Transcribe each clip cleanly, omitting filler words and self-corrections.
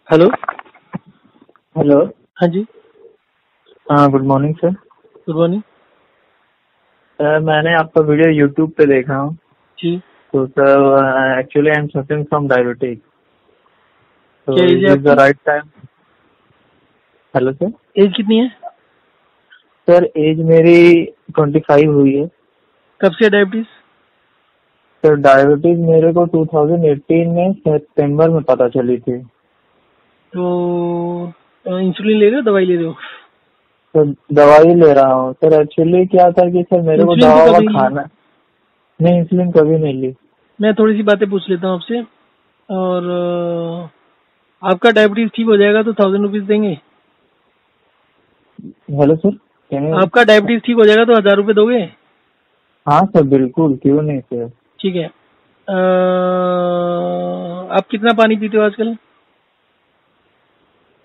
Hello. Hello. हाँ जी। हाँ, good morning sir. Good morning. Sir मैंने आपका वीडियो यूट्यूब पे देखा हूँ। जी। तो sir actually I am suffering from diabetes, क्या तो एज इज है दिस द आपकी? Right time? Hello sir. Age कितनी है? सर एज मेरी 25 हुई है। कब से डायबिटीज? सर डायबिटीज मेरे को 2018 में सितंबर में पता चली थी। तो इंसुलिन ले रहे हो, दवाई ले रहे हो? तो दवाई ले रहा हूँ सर। एक्चुअली क्या था कि सर मेरे को इंसुलिन तो दवा कभी नहीं ली। खाना नहीं, इंसुलिन कभी नहीं ली। मैं थोड़ी सी बातें पूछ लेता हूँ आपसे। और आपका डायबिटीज ठीक हो जाएगा तो 1000 रुपीज देंगे। हेलो सर, क्या? आपका डायबिटीज ठीक हो जाएगा तो 1000 रुपये दोगे? हाँ सर, बिल्कुल, क्यों नहीं सर। ठीक है। आप कितना पानी पीते हो आजकल?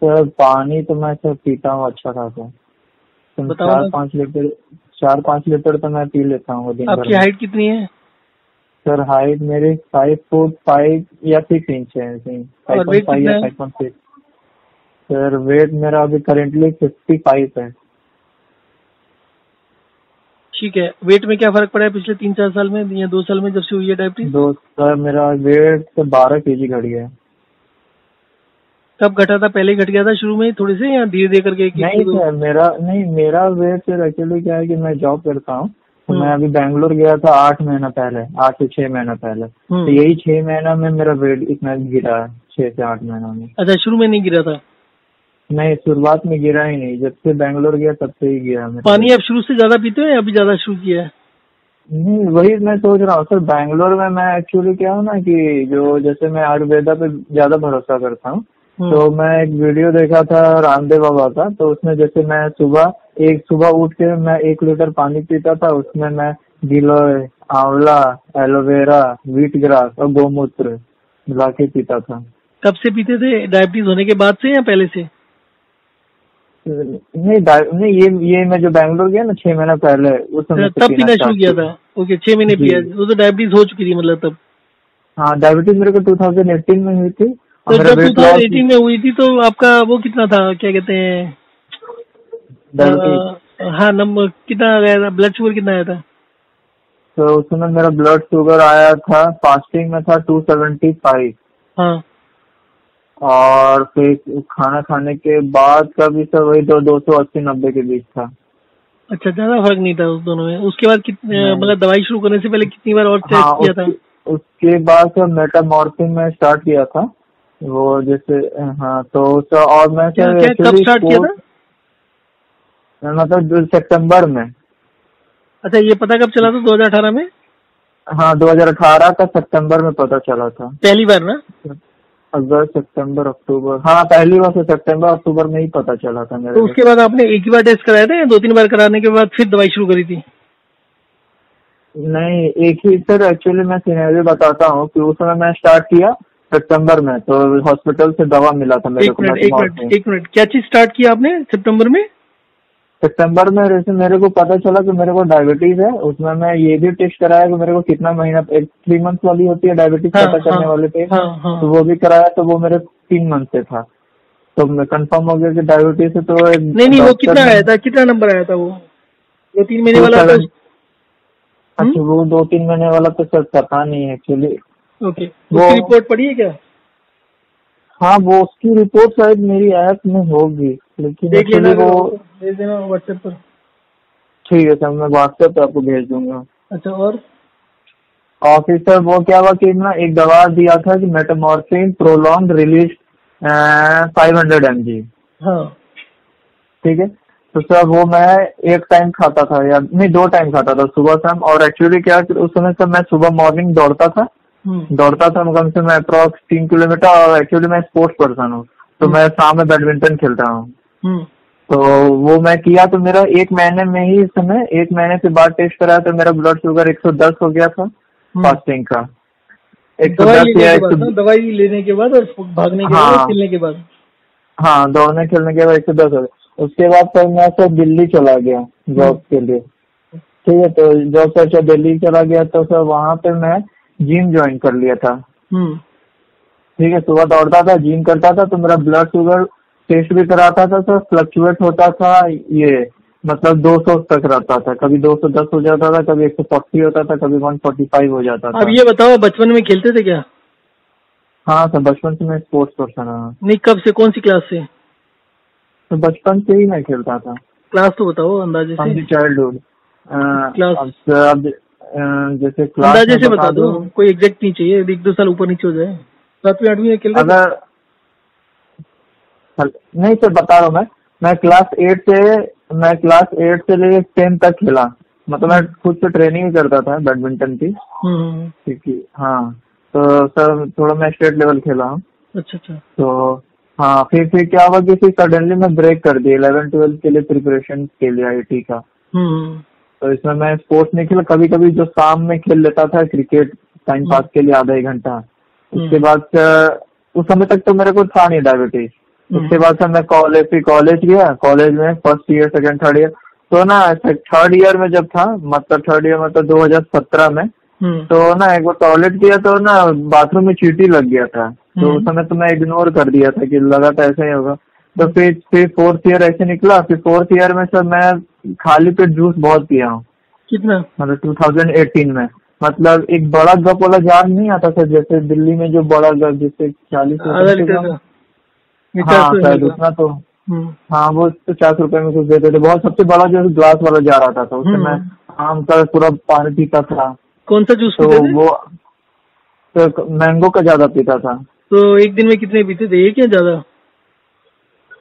सर पानी तो मैं सर पीता हूँ अच्छा खासा। तुम बताओ ना। 4-5 लीटर तो मैं पी लेता हूँ दिन भर आपकी में। हाइट कितनी है? सर हाइट मेरी 5 फुट 5 या 6 इंच है, ऐसे ही और वेट 5.5 कितना या है? 5.6। सर वेट मेरा अभी करेंटली 55 है। ठीक है। वेट में क्या फर्क पड़ा है पिछले 3-4 साल में या 2 साल में, जब से हुई है डायबिटीज? दो सर मेरा वेट तो 12 kg घट गया है। कब घटा था? पहले ही घट गया था शुरू में ही थोड़े से, या धीरे धीरे करके 1-1 नहीं किलो? सर, मेरा वेट सर एक्चुअली क्या है कि मैं जॉब करता हूँ। तो मैं हम्म। अभी बैंगलोर गया था 8 महीना पहले, 8 से 6 महीना पहले। तो हम्म। यही 6 महीना में मेरा वेट इतना गिरा है, 6 से 8 महीना में। अच्छा, शुरू में नहीं गिरा था? नहीं, शुरुआत में गिरा ही नहीं, जब से बैंगलोर गया तब से ही गिरा मेरा पानी वेट। आप शुरू से ज्यादा पीते हो या अभी ज्यादा शुरू किया है? नहीं, वही मैं सोच रहा हूँ सर। बैंगलोर में मैं एक्चुअली क्या हूँ ना कि जो जैसे मैं आयुर्वेदा पे ज्यादा भरोसा करता हूँ। हम्म। तो मैं एक वीडियो देखा था रामदेव बाबा का, तो उसमें जैसे मैं सुबह उठ के मैं 1 लीटर पानी पीता था। उसमें मैं गिलोय, आंवला, एलोवेरा, व्हीट ग्रास और गौमूत्र मिला के पीता था। कब से पीते थे? डायबिटीज होने के बाद से या पहले से? नहीं, ये मैं जो बैंगलोर गया ना 6 महीना पहले, उस समय से तब पीना पीना शुरू स्टार्ट किया किया। था? ओके, 6 महीने जी। पिया। वो तो डायबिटीज हो चुकी थी मतलब तब? हाँ, डायबिटीज मेरे को 2018 में हुई थी और तो मेरा जब वेट लॉस 2018 में हुई थी तो आपका वो कितना था, क्या कहते हैं? डायबिटीज। हाँ, नंबर कितना आया था? ब्लड शुगर कितना आया था? तो उस समय मेरा ब्लड शुगर आया था, फास्टिंग में था 275। हाँ। और फिर खाना खाने के बाद का भी सर वही 280-90 के बीच था। अच्छा, ज्यादा फर्क नहीं था उस दोनों में। उसके बाद कितने, नहीं। मतलब दवाई शुरू करने से पहले कितनी बार और टेस्ट हाँ, किया था? उसके बाद सर मेटामॉर्फिन में स्टार्ट किया था। वो जैसे, हाँ तो सर, और मैं क्या सर क्या कब एक्चुअली स्टार्ट किया था? स्पोर्ट, मतलब सितंबर में। अच्छा, ये पता कब चला था? 2018 में? हाँ, 2018 का सितंबर में पता चला था। पहली बार ना? अगस्त, सितंबर, अक्टूबर, हाँ पहली बार से सितंबर अक्टूबर में ही पता चला था मेरे तो को। उसके बाद आपने एक ही बार टेस्ट कराया था या 2-3 बार कराने के बाद फिर दवाई शुरू करी थी? नहीं, एक ही सर। एक्चुअली मैं सिनेरियो बताता हूँ कि उस समय मैं स्टार्ट किया सितंबर में, तो हॉस्पिटल से दवा मिला था मेरे एक को, मिनट, एक मिनट, मेटामॉर्फिन। एक मिनट। क्या चीज स्टार्ट किया आपने सितंबर में? सितंबर में जैसे मेरे को पता चला कि मेरे को डायबिटीज है। उसमें मैं ये भी टेस्ट कराया कि मेरे को कितना महीना, एक 3 मंथ वाली होती है डायबिटीज हाँ, पता हाँ, करने वाले टेस्ट। हाँ, हाँ। तो वो भी कराया, तो वो मेरे 3 मंथ से था। तो मैं कंफर्म हो गया कि डायबिटीज है। तो एक नहीं नहीं, वो डॉक्टर कितना ने आया था? कितना नंबर आया था वो? जो 3 महीने टू वाला था सेवन हम्म। अच्छा, वो 2-3 महीने वाला तो सर पता नहीं है एक्चुअली। ओके। वो, उसकी रिपोर्ट पड़ी है क्या? हाँ, वो उसकी रिपोर्ट शायद मेरी ऐप में होगी, लेकिन देख लेना, एक्चुअली अगर वो, हो तो भेज देना व्हाट्सएप पर। ठीक है सर, मैं व्हाट्सएप पे आपको भेज दूंगा। अच्छा, और? और फिर सर वो क्या हुआ कि ना एक दवा दिया था कि मेटामॉर्फिन प्रोलॉन्ग रिलीज 500 mg। हाँ। ठीक है। तो सर वो मैं एक टाइम खाता था, या नहीं 2 टाइम खाता था, सुबह शाम। और एक्चुअली क्या कि उस समय सर मैं सुबह मॉर्निंग दौड़ता था। हम्म। कम से कम अप्रॉक्स 3 किलोमीटर। और एक्चुअली मैं स्पोर्ट्स पर्सन हूँ, तो हम्म। मैं शाम में बैडमिंटन खेलता हूँ। हम्म। तो वो मैं किया, तो मेरा 1 महीने में ही, इस समय 1 महीने के बाद टेस्ट कराया तो मेरा ब्लड शुगर 110 हो गया था, हम्म। फास्टिंग का। दवाई 110 लेने या के बाद 100। ना? दवाई लेने के बाद और भागने के बाद और हाँ, खेलने के बाद? हाँ, दौड़ने खेलने के बाद 110 हो गया। उसके बाद फिर मैं सर दिल्ली चला गया हम्म। जॉब के लिए। ठीक है। तो जॉब से दिल्ली चला गया, तो सर वहाँ पे मैं जिम ज्वाइन कर लिया था। हम्म। ठीक है, सुबह दौड़ता था, जिम करता था, तो मेरा ब्लड शुगर टेस्ट भी कराता था सर, फ्लक्चुएट होता था ये, मतलब 200 तक रहता था, कभी 210 हो जाता था, कभी 140 होता था, कभी 145 हो जाता अब था। ये बताओ, बचपन में खेलते थे क्या? हाँ सर, बचपन से मैं स्पोर्ट्स पर्सन हूँ। नहीं, कब से, कौन सी क्लास से? तो बचपन से ही मैं खेलता था, क्लास तो बताओ अंदाजे फ्रॉम से। The childhood. क्लास अब सर, अब जैसे क्लास अंदाजे में से बता बता दो, दूं, कोई एग्जैक्ट नहीं चाहिए, 1-2 साल ऊपर नीचे हो जाए। 7वीं 8वीं में खेल रहे थे? अगर नहीं सर, बता रहा हूँ मैं क्लास 8 से लेकर 10 तक खेला, मतलब मैं खुद से ट्रेनिंग भी करता था बैडमिंटन की, हम्म। क्योंकि हाँ, तो सर थोड़ा मैं स्टेट लेवल खेला हूँ। अच्छा अच्छा। तो हाँ, फिर क्या हुआ कि फिर सडनली मैं ब्रेक कर दिया 11-12 के लिए, प्रिपरेशन के लिए आईआईटी का। हम्म तो इसमें मैं स्पोर्ट्स नहीं खेला, कभी कभी जो शाम में खेल लेता था क्रिकेट, टाइम पास के लिए आधा 1 घंटा। उसके बाद उस समय तक तो मेरे को था नहीं डायबिटीज। उसके बाद से मैं कॉलेज गया, कॉलेज में first year, second, third year, तो ना थर्ड ईयर में जब था, मतलब थर्ड ईयर मतलब 2017 में, तो ना एक बार टॉयलेट किया तो ना बाथरूम में चींटी लग गया था। तो उस समय तो मैं इग्नोर कर दिया था कि लगा था ऐसा ही होगा। तो फिर फोर्थ ईयर ऐसे निकला, फिर फोर्थ ईयर में सर मैं खाली पेट जूस बहुत पिया हूँ। कितना? मतलब 2018 में, मतलब एक बड़ा गप वाला जार नहीं आता था, जैसे दिल्ली में जो बड़ा गप, जिससे 40 आधा लीटर का? हाँ शायद उतना तो, हाँ वो 50 रुपए में कुछ देते थे, बहुत सबसे बड़ा जो ग्लास वाला जार आता था, उससे मैं आम का पूरा पानी पीता था। कौन सा जूस तो पीते थे? वो तो मैंगो का ज्यादा पीता था। तो एक दिन में कितने पीते थे, एक या ज्यादा?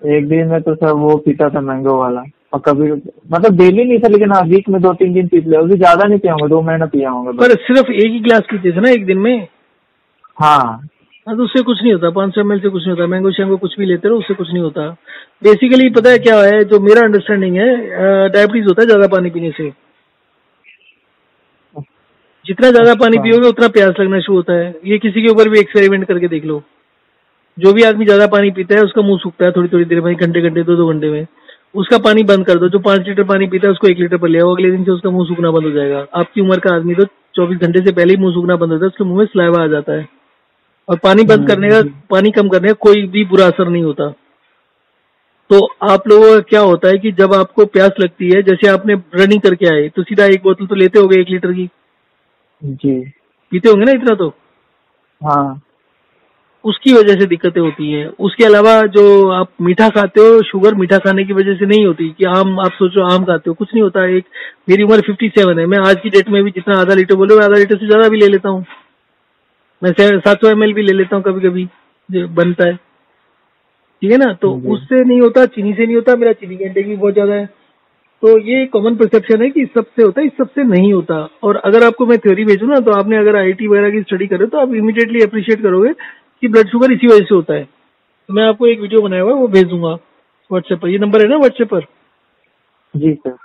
एक दिन में तो सर वो पीता था मैंगो वाला, और कभी मतलब डेली नहीं था, लेकिन हाँ वीक में 2-3 दिन पी लिया, उससे ज्यादा नहीं पिया हूँ, 2 महीना पिया हूँ पर बस। सिर्फ एक ही गिलास पीते थे ना एक दिन में? हाँ हाँ, तो उससे कुछ नहीं होता, 500 ml से कुछ नहीं होता, मैंगो शैंगो कुछ भी लेते रहो, उससे कुछ नहीं होता। बेसिकली पता है क्या है, जो मेरा अंडरस्टैंडिंग है, डायबिटीज होता है ज्यादा पानी पीने से। जितना ज्यादा पानी अच्छा। पियोगे उतना प्यास लगना शुरू होता है। ये किसी के ऊपर भी एक्सपेरिमेंट करके देख लो। जो भी आदमी ज्यादा पानी पीता है उसका मुंह सूखता है थोड़ी थोड़ी देर में, घंटे घंटे 2-2 घंटे में। उसका पानी बंद कर दो। जो 5 लीटर पानी पीता है उसको 1 लीटर पर ले आओ, अगले दिन से उसका मुंह सूखना बंद हो जाएगा। आपकी उम्र का आदमी तो 24 घंटे से पहले ही मुंह सूखना बंद होता है, उसके मुंह में सलाइवा आ जाता है। और पानी बंद करने का, पानी कम करने का कोई भी बुरा असर नहीं होता। तो आप लोगों का क्या होता है कि जब आपको प्यास लगती है, जैसे आपने रनिंग करके आए तो सीधा 1 बोतल तो लेते होगे 1 लीटर की, जी पीते होंगे ना इतना तो। हाँ। उसकी वजह से दिक्कतें होती हैं। उसके अलावा जो आप मीठा खाते हो, शुगर मीठा खाने की वजह से नहीं होती कि आम, आप सोचो आम खाते हो, कुछ नहीं होता। एक मेरी उम्र 57 है, मैं आज की डेट में भी जितना आधा लीटर बोले आधा लीटर से ज्यादा भी ले लेता हूँ। मैं 700 ml भी ले लेता हूँ कभी कभी, जो बनता है, ठीक है ना। तो उससे नहीं होता, चीनी से नहीं होता। मेरा चीनी का इंटेक भी बहुत ज्यादा है। तो ये कॉमन परसेप्शन है कि इस सबसे होता है, इस सबसे नहीं होता। और अगर आपको मैं थ्योरी भेजूं ना, तो आपने अगर आईआईटी वगैरह की स्टडी करे तो आप इमीडिएटली अप्रिशिएट करोगे कि ब्लड शुगर इसी वजह से होता है। तो मैं आपको एक वीडियो बनाया हुआ है, वो भेज दूंगा व्हाट्सएप पर। ये नंबर है ना व्हाट्सएप पर? जी सर।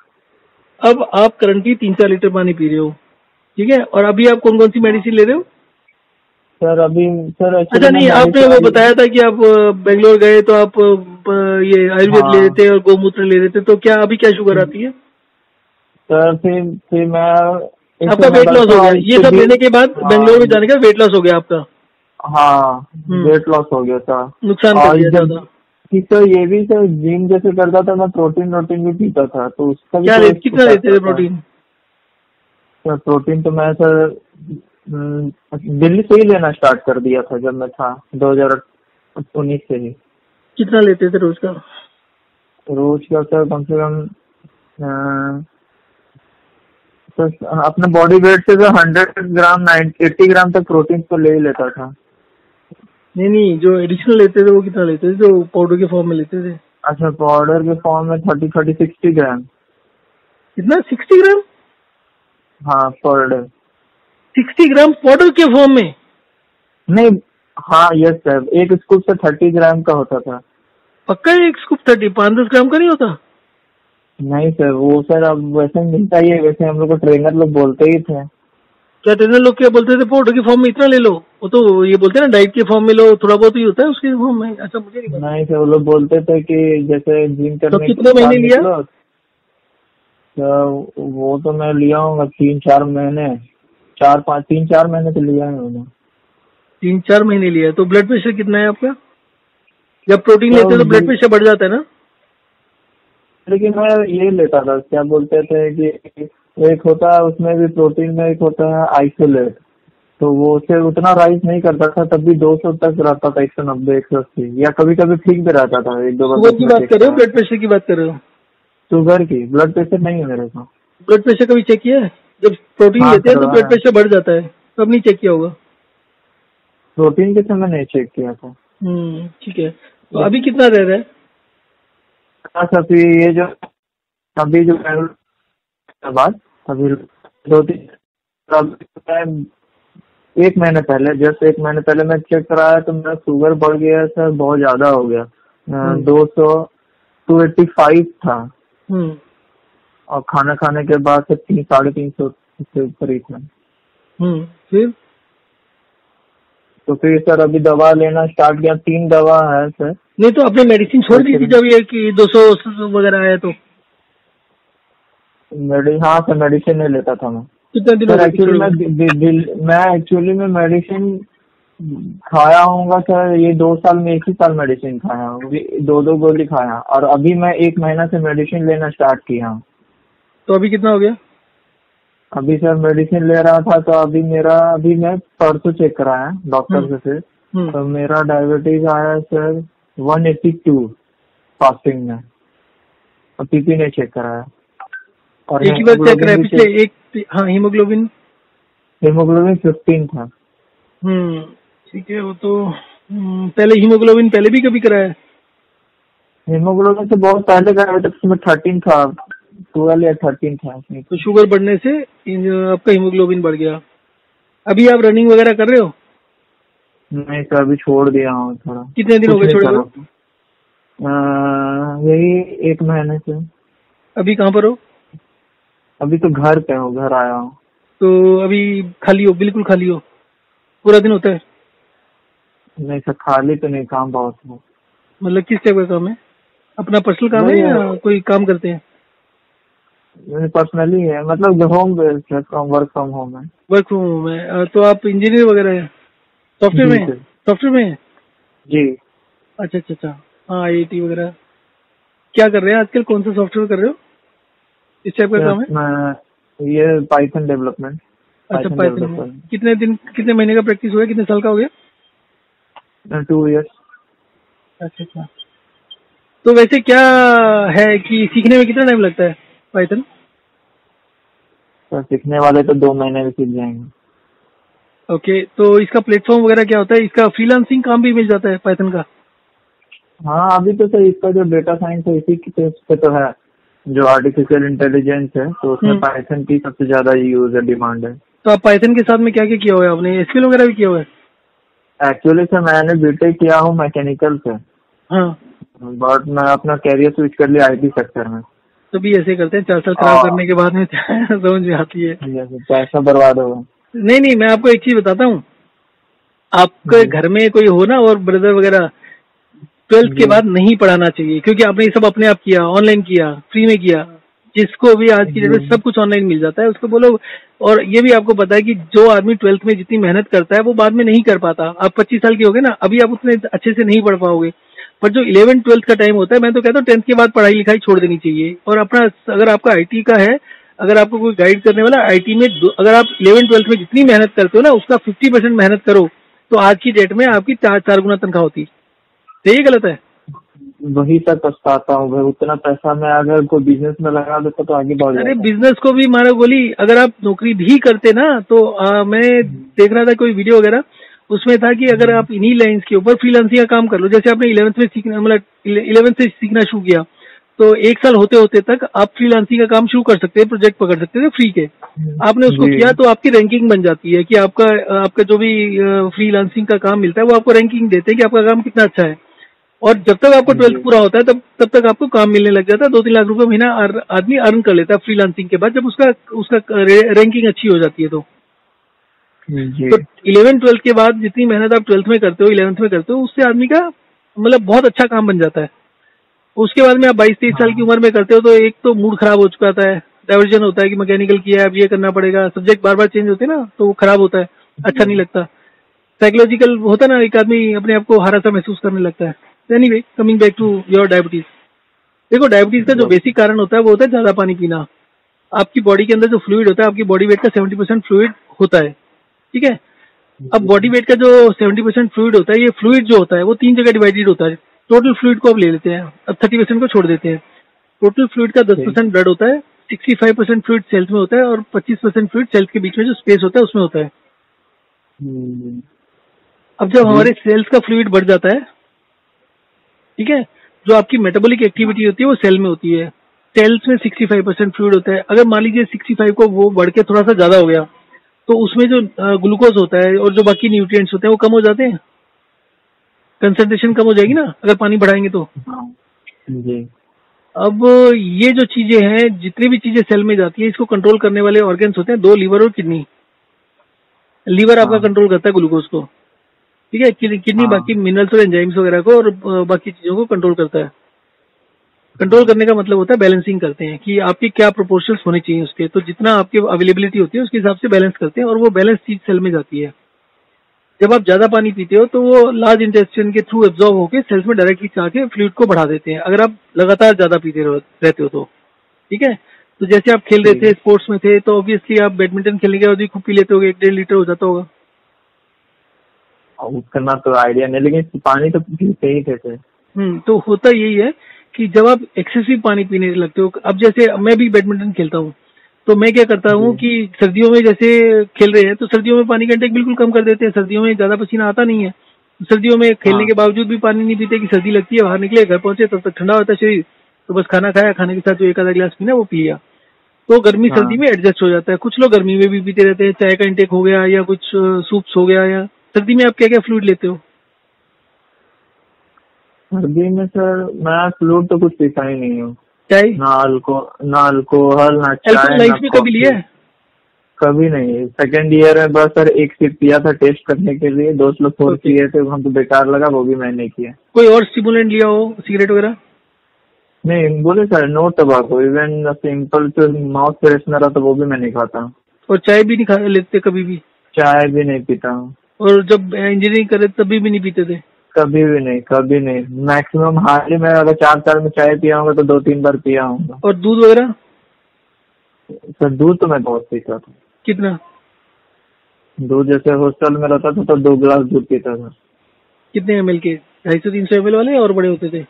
अब आप करंटली 3-4 लीटर पानी पी रहे हो, ठीक है। और अभी आप कौन कौन सी मेडिसिन ले रहे हो? सर अभी सर अच्छा नहीं, आपने वो बताया था कि आप बेंगलोर गए तो आप ये आयुर्वेद ले रहे थे और गौमूत्र ले रहे थे, तो क्या अभी क्या शुगर आती है? सर फिर मैं आपका वेट लॉस हो गया, ये सब लेने के बाद बेंगलोर में जाने का वेट लॉस हो गया आपका? हाँ, वेट लॉस हो गया था। नुकसान कर दिया ज्यादा। सर ये भी सर जिम जैसे करता था, मैं प्रोटीन भी पीता था, तो उसका भी क्या कितना लेते थे प्रोटीन? सर प्रोटीन तो मैं सर दिल्ली से ही लेना स्टार्ट कर दिया था जब मैं था 2019 से ही। कितना लेते थे रोज का? रोज का सर कम से कम तो अपने बॉडी वेट से तो 100 ग्राम 80 ग्राम तक प्रोटीन तो ले ही लेता था। नहीं, जो एडिशनल लेते थे वो कितना लेते थे, जो पाउडर के फॉर्म में लेते थे? अच्छा, पाउडर के फॉर्म में 60 ग्राम। कितना? 60 ग्राम? हाँ पर डे। 60 ग्राम पाउडर के फॉर्म में? नहीं, हाँ यस सर, एक स्कूप से 30 ग्राम का होता था। पक्का एक स्कूप 5-10 ग्राम का नहीं होता? नहीं सर, वो सर अब वैसे मिलता ही है, वैसे हम लोग को ट्रेनर लोग बोलते ही थे। क्या ट्रेनर लोग क्या बोलते थे? पाउडर के फॉर्म में इतना ले लो। वो तो ये बोलते हैं ना डाइट के फॉर्म में लो, थोड़ा बहुत ही होता है उसके फॉर्म में। अच्छा, मुझे नहीं पता। नहीं सर, वो लोग बोलते थे कि जैसे जिम करने तो कितने महीने लिया? तो वो तो मैं लिया हूँ 3-4 महीने, 4-5 3-4 महीने तो लिया है मैंने। 3-4 महीने लिया है। तो ब्लड प्रेशर कितना है आपका? जब प्रोटीन तो लेते हो तो ब्लड प्रेशर बढ़ जाता है ना? लेकिन मैं ये लेता था, क्या बोलते थे कि एक होता है उसमें भी प्रोटीन में, एक होता है आइसोलेट, तो वो उसे उतना राइज नहीं करता था, तब भी 200 तक रहता था, 190 180, या कभी कभी ठीक भी रहता था, एक दो बार शुगर बीच की में बात चेक कर रहे हो, करा। ब्लड प्रेशर की बात कर रहे हो? शुगर की, ब्लड प्रेशर नहीं है मेरे को। ब्लड प्रेशर कभी चेक किया है? जब प्रोटीन हाँ लेते हैं तो ब्लड करवाया, प्रेशर बढ़ जाता है, तब नहीं चेक किया होगा। प्रोटीन के समय नहीं चेक किया था। ठीक है। तो अभी कितना रह रहा है? बस अभी ये जो अभी जो के बाद अभी 2-3 एक महीने पहले, जस्ट एक महीने पहले मैं चेक कराया तो मेरा शुगर बढ़ गया सर, बहुत ज्यादा हो गया। 200 285 था, हम्म और खाना खाने के बाद से 300-350 से ऊपर ही था। फिर? तो फिर सर अभी दवा लेना स्टार्ट किया, 3 दवा है सर। नहीं तो आपने मेडिसिन छोड़ दी थी जब ये कि 200 वगैरह आया तो? हाँ सर, मेडिसिन नहीं लेता था मैं कितने दिन हो सर। गए एक्चुअली छोड़े हुए? मैं एक्चुअली में मेडिसिन खाया हूँगा सर, ये 2 साल में 1 ही साल मेडिसिन खाया हूँ, 2 गोली खाया, और अभी मैं 1 महीना से मेडिसिन लेना स्टार्ट किया हूँ। तो अभी कितना हो गया? अभी सर मेडिसिन ले रहा था तो अभी मैं परसों चेक कराया डॉक्टर से, तो मेरा डायबिटीज आया सर 182 फास्टिंग में, और पीपी ने चेक कराया, और एक ही बार चेक कराया हीमोग्लोबिन भी पिछले एक? हाँ, हीमोग्लोबिन 15 था। ठीक है। वो तो पहले हीमोग्लोबिन पहले भी कभी कराया है? हीमोग्लोबिन से बहुत पहले कराया था, उसमें 13 था, 12 या 13 था। तो शुगर बढ़ने से आपका हीमोग्लोबिन बढ़ गया। अभी आप रनिंग वगैरह कर रहे हो? नहीं सर, अभी छोड़ दिया हूँ थोड़ा। कितने दिन हो गए छोड़े हुए? यही 1 महीने से। अभी कहाँ पर हो? अभी तो घर पे हूँ, घर आया हूँ। तो अभी खाली हो? बिल्कुल खाली हो? पूरा दिन होता है? नहीं सर, खाली तो नहीं, काम बहुत है। मतलब किस टाइप का काम है? अपना पर्सनल काम है या कोई काम करते हैं? पर्सनली है, मतलब होम बेस्ड है, वर्क फ्रॉम होम है। वर्क फ्रॉम होम है। तो आप इंजीनियर वगैरह हैं? सॉफ्टवेयर जी में? सर। सॉफ्टवेयर में है? जी। अच्छा। हाँ, आईआईटी वगैरह। क्या कर रहे हैं आजकल? कौन सा सॉफ्टवेयर कर रहे हो? इस टाइप का काम है? मैं ये पाइथन डेवलपमेंट। अच्छा, पाइथन। कितने महीने का प्रैक्टिस हुआ है? कितने साल का हो गया? 2 इयर्स। अच्छा। तो वैसे क्या है कि सीखने में कितना टाइम लगता है पाइथन? सर सीखने वाले तो 2 महीने में सीख जाएंगे। ओके। तो इसका प्लेटफॉर्म वगैरह क्या होता है? इसका फ्रीलांसिंग काम भी मिल जाता है पाइथन का? हाँ, अभी तो सर इसका जो डेटा साइंस है इसी की पे तो है, जो आर्टिफिशियल इंटेलिजेंस है, तो उसमें पाइथन की सबसे ज्यादा यूज है, डिमांड है। तो आप पाइथन के साथ में क्या क्या किया हुआ है आपने? एसक्यूएल वगैरह भी किया हुआ है? एक्चुअली सर मैंने बीटेक किया हूँ मैकेनिकल से, हाँ। बट मैं अपना कैरियर स्विच कर लिया आईटी सेक्टर में। तो भी ऐसे करते हैं, 4 साल खराब करने के बाद में समझ में आती है। पैसा बर्बाद होगा। नहीं, मैं आपको एक चीज बताता हूँ। आपके घर में कोई हो ना और ब्रदर वगैरह, 12th के बाद नहीं पढ़ाना चाहिए, क्योंकि आपने ये सब अपने आप किया, ऑनलाइन किया, फ्री में किया। जिसको भी आज की डेट में सब कुछ ऑनलाइन मिल जाता है उसको बोलो। और ये भी आपको पता है कि जो आदमी 12th में जितनी मेहनत करता है वो बाद में नहीं कर पाता। आप 25 साल के हो गए ना, अभी आप उतने अच्छे से नहीं पढ़ पाओगे। पर जो 11th 12th का टाइम होता है, मैं तो कहता हूँ 10th के बाद पढ़ाई लिखाई छोड़ देनी चाहिए। और अपना, अगर आपका आईटी का है, अगर आपको कोई गाइड करने वाला आईटी में, अगर आप 11th 12th में जितनी मेहनत करते हो ना, उसका 50% मेहनत करो, तो आज की डेट में आपकी 4 गुना तनख्वाह होती है। सही गलत है? वही तक पछताता हूँ भाई, उतना पैसा मैं अगर कोई बिजनेस में लगा देता तो आगे बढ़ जाता। अरे बिजनेस को भी मारो गोली। अगर आप नौकरी भी करते ना तो मैं देख रहा था कोई वीडियो वगैरह, उसमें था कि अगर आप इन्हीं लाइंस के ऊपर फ्रीलांसिंग का काम कर लो, जैसे आपने 11th में सीखना, मतलब 11th से सीखना शुरू किया, तो 1 साल होते होते तक आप फ्रीलांसिंग का काम शुरू कर सकते हैं, प्रोजेक्ट पकड़ सकते थे फ्री के। आपने उसको किया तो आपकी रैंकिंग बन जाती है कि आपका जो भी फ्रीलांसिंग का काम मिलता है वो आपको रैंकिंग देते हैं कि आपका काम कितना अच्छा है। और जब तक आपको 12th पूरा होता है तब तक आपको काम मिलने लग जाता है। 2-3 लाख रुपए महीना आदमी अर्न कर लेता है फ्रीलांसिंग के बाद, जब उसका रैंकिंग अच्छी हो जाती है। तो 11th 12th के बाद जितनी मेहनत आप 12th में करते हो, 11th में करते हो, उससे आदमी का मतलब बहुत अच्छा काम बन जाता है। उसके बाद में आप 22-23 साल की उम्र में करते हो तो एक तो मूड खराब हो चुका है, डाइवर्जन होता है कि मैकेनिकल किया है, अब ये करना पड़ेगा, सब्जेक्ट बार बार चेंज होते हैं ना, तो वो खराब होता है, अच्छा नहीं लगता। साइकोलॉजिकल होता है ना, एक आदमी अपने आप को हारा सा महसूस करने लगता है। Anyway, coming back to your diabetes. देखो, डायबिटीज का जो बेसिक कारण होता है वो होता है ज्यादा पानी पीना। आपकी बॉडी के अंदर जो फ्लूइड होता है, आपकी बॉडी वेट का 70% फ्लूइड होता है, ठीक है। अब बॉडी वेट का जो 70% फ्लूइड होता है, ये फ्लूइड जो होता है वो 3 जगह डिवाइडेड होता है। टोटल फ्लूइड को आप ले लेते हैं, अब 30% को छोड़ देते हैं। टोटल फ्लूइड का 10% ब्लड होता है, 65% फ्लूइड सेल्स में होता है और 25% फ्लूइड सेल्स के बीच में जो स्पेस होता है उसमें होता है। अब जब हमारे सेल्स का फ्लूइड बढ़ जाता है, ठीक है, जो आपकी मेटाबॉलिक एक्टिविटी होती है वो सेल में होती है। सेल्स में 65% फ्लूइड होता है। अगर मान लीजिए 65 को वो बढ़ के थोड़ा सा ज्यादा हो गया, तो उसमें जो ग्लूकोज होता है और जो बाकी न्यूट्रिएंट्स होते हैं वो कम हो जाते हैं, कंसंट्रेशन कम हो जाएगी ना अगर पानी बढ़ाएंगे तो। जी। अब ये जो चीजें हैं, जितनी भी चीजें सेल में जाती है, इसको कंट्रोल करने वाले ऑर्गन्स होते हैं 2, लीवर और किडनी। लीवर आपका कंट्रोल करता है ग्लूकोज को, ठीक है। किडनी बाकी मिनरल्स और एंजाइम्स वगैरह को और बाकी चीजों को कंट्रोल करता है। कंट्रोल करने का मतलब होता है बैलेंसिंग करते हैं कि आपके क्या प्रोपोर्शंस होने चाहिए उसके, तो जितना आपके अवेलेबिलिटी होती है उसके हिसाब से बैलेंस करते हैं और वो बैलेंस चीज सेल में जाती है। जब आप ज्यादा पानी पीते हो तो वो लार्ज इंटेस्टाइन के थ्रू एब्जॉर्ब होकर सेल्स में डायरेक्टली जाके फ्लूइड को बढ़ा देते हैं, अगर आप लगातार ज्यादा पीते रहते हो तो, ठीक है। तो जैसे आप खेल रहे थे, स्पोर्ट्स में थे, तो ऑब्वियसली आप बैडमिंटन खेलने के बाद भी खूब पी लेते होगे, 1-1.5 लीटर हो जाता होगा। उतना तो आइडिया नहीं, लेकिन पानी तो पीते ही थे। तो होता यही है कि जब आप एक्सेसिव पानी पीने लगते हो, अब जैसे मैं भी बैडमिंटन खेलता हूँ, तो मैं क्या करता हूँ कि सर्दियों में जैसे खेल रहे हैं तो सर्दियों में पानी का इंटेक बिल्कुल कम कर देते हैं। सर्दियों में ज्यादा पसीना आता नहीं है, सर्दियों में खेलने के बावजूद भी पानी नहीं पीते कि सर्दी लगती है, बाहर निकले, घर पहुंचे तब तक ठंडा होता है शरीर, तो बस खाना खाया, खाने के साथ जो 1 आधा गिलास पीना वो पी लिया, तो गर्मी सर्दी में एडजस्ट हो जाता है। कुछ लोग गर्मी में भी पीते रहते हैं, चाय का इंटेक हो गया या कुछ सूप्स हो गया। या सर्दी में आप क्या क्या फ्लूइड लेते हो? सर्दी में सर मैं फ्लूइड तो कुछ पीता ही नहीं हूँ। चाय? ना अल्कोहल, ना चाय, लाइफ में कभी लिया है? कभी नहीं। सेकेंड ईयर में बस सर एक सिप पिया था टेस्ट करने के लिए, दोस्त लोग फोर्स किए थे, हमको बेकार लगा, वो भी मैंने किया। कोई और स्टिमुलेंट लिया हो, सिगरेट वगैरह? नहीं, बोले sir no tobacco, even simple जो माउथ फ्रेशनर था तो वो भी मैं नहीं खाता। और चाय भी नहीं खा लेते कभी भी? चाय भी नहीं पीता हूँ। और जब इंजीनियरिंग करे तभी भी नहीं पीते थे? कभी भी नहीं, कभी नहीं। मैक्सिमम हार्डली मैं अगर 4 साल में चाय पिया होगा तो 2-3 बार पिया होगा। और दूध वगैरह? सर दूध तो मैं बहुत पीता था। कितना? दूध जैसे हॉस्टल में रहता था तो 2 गिलास दूध पीता था। कितने ml के? 250-300 ml वाले और बड़े होते थे?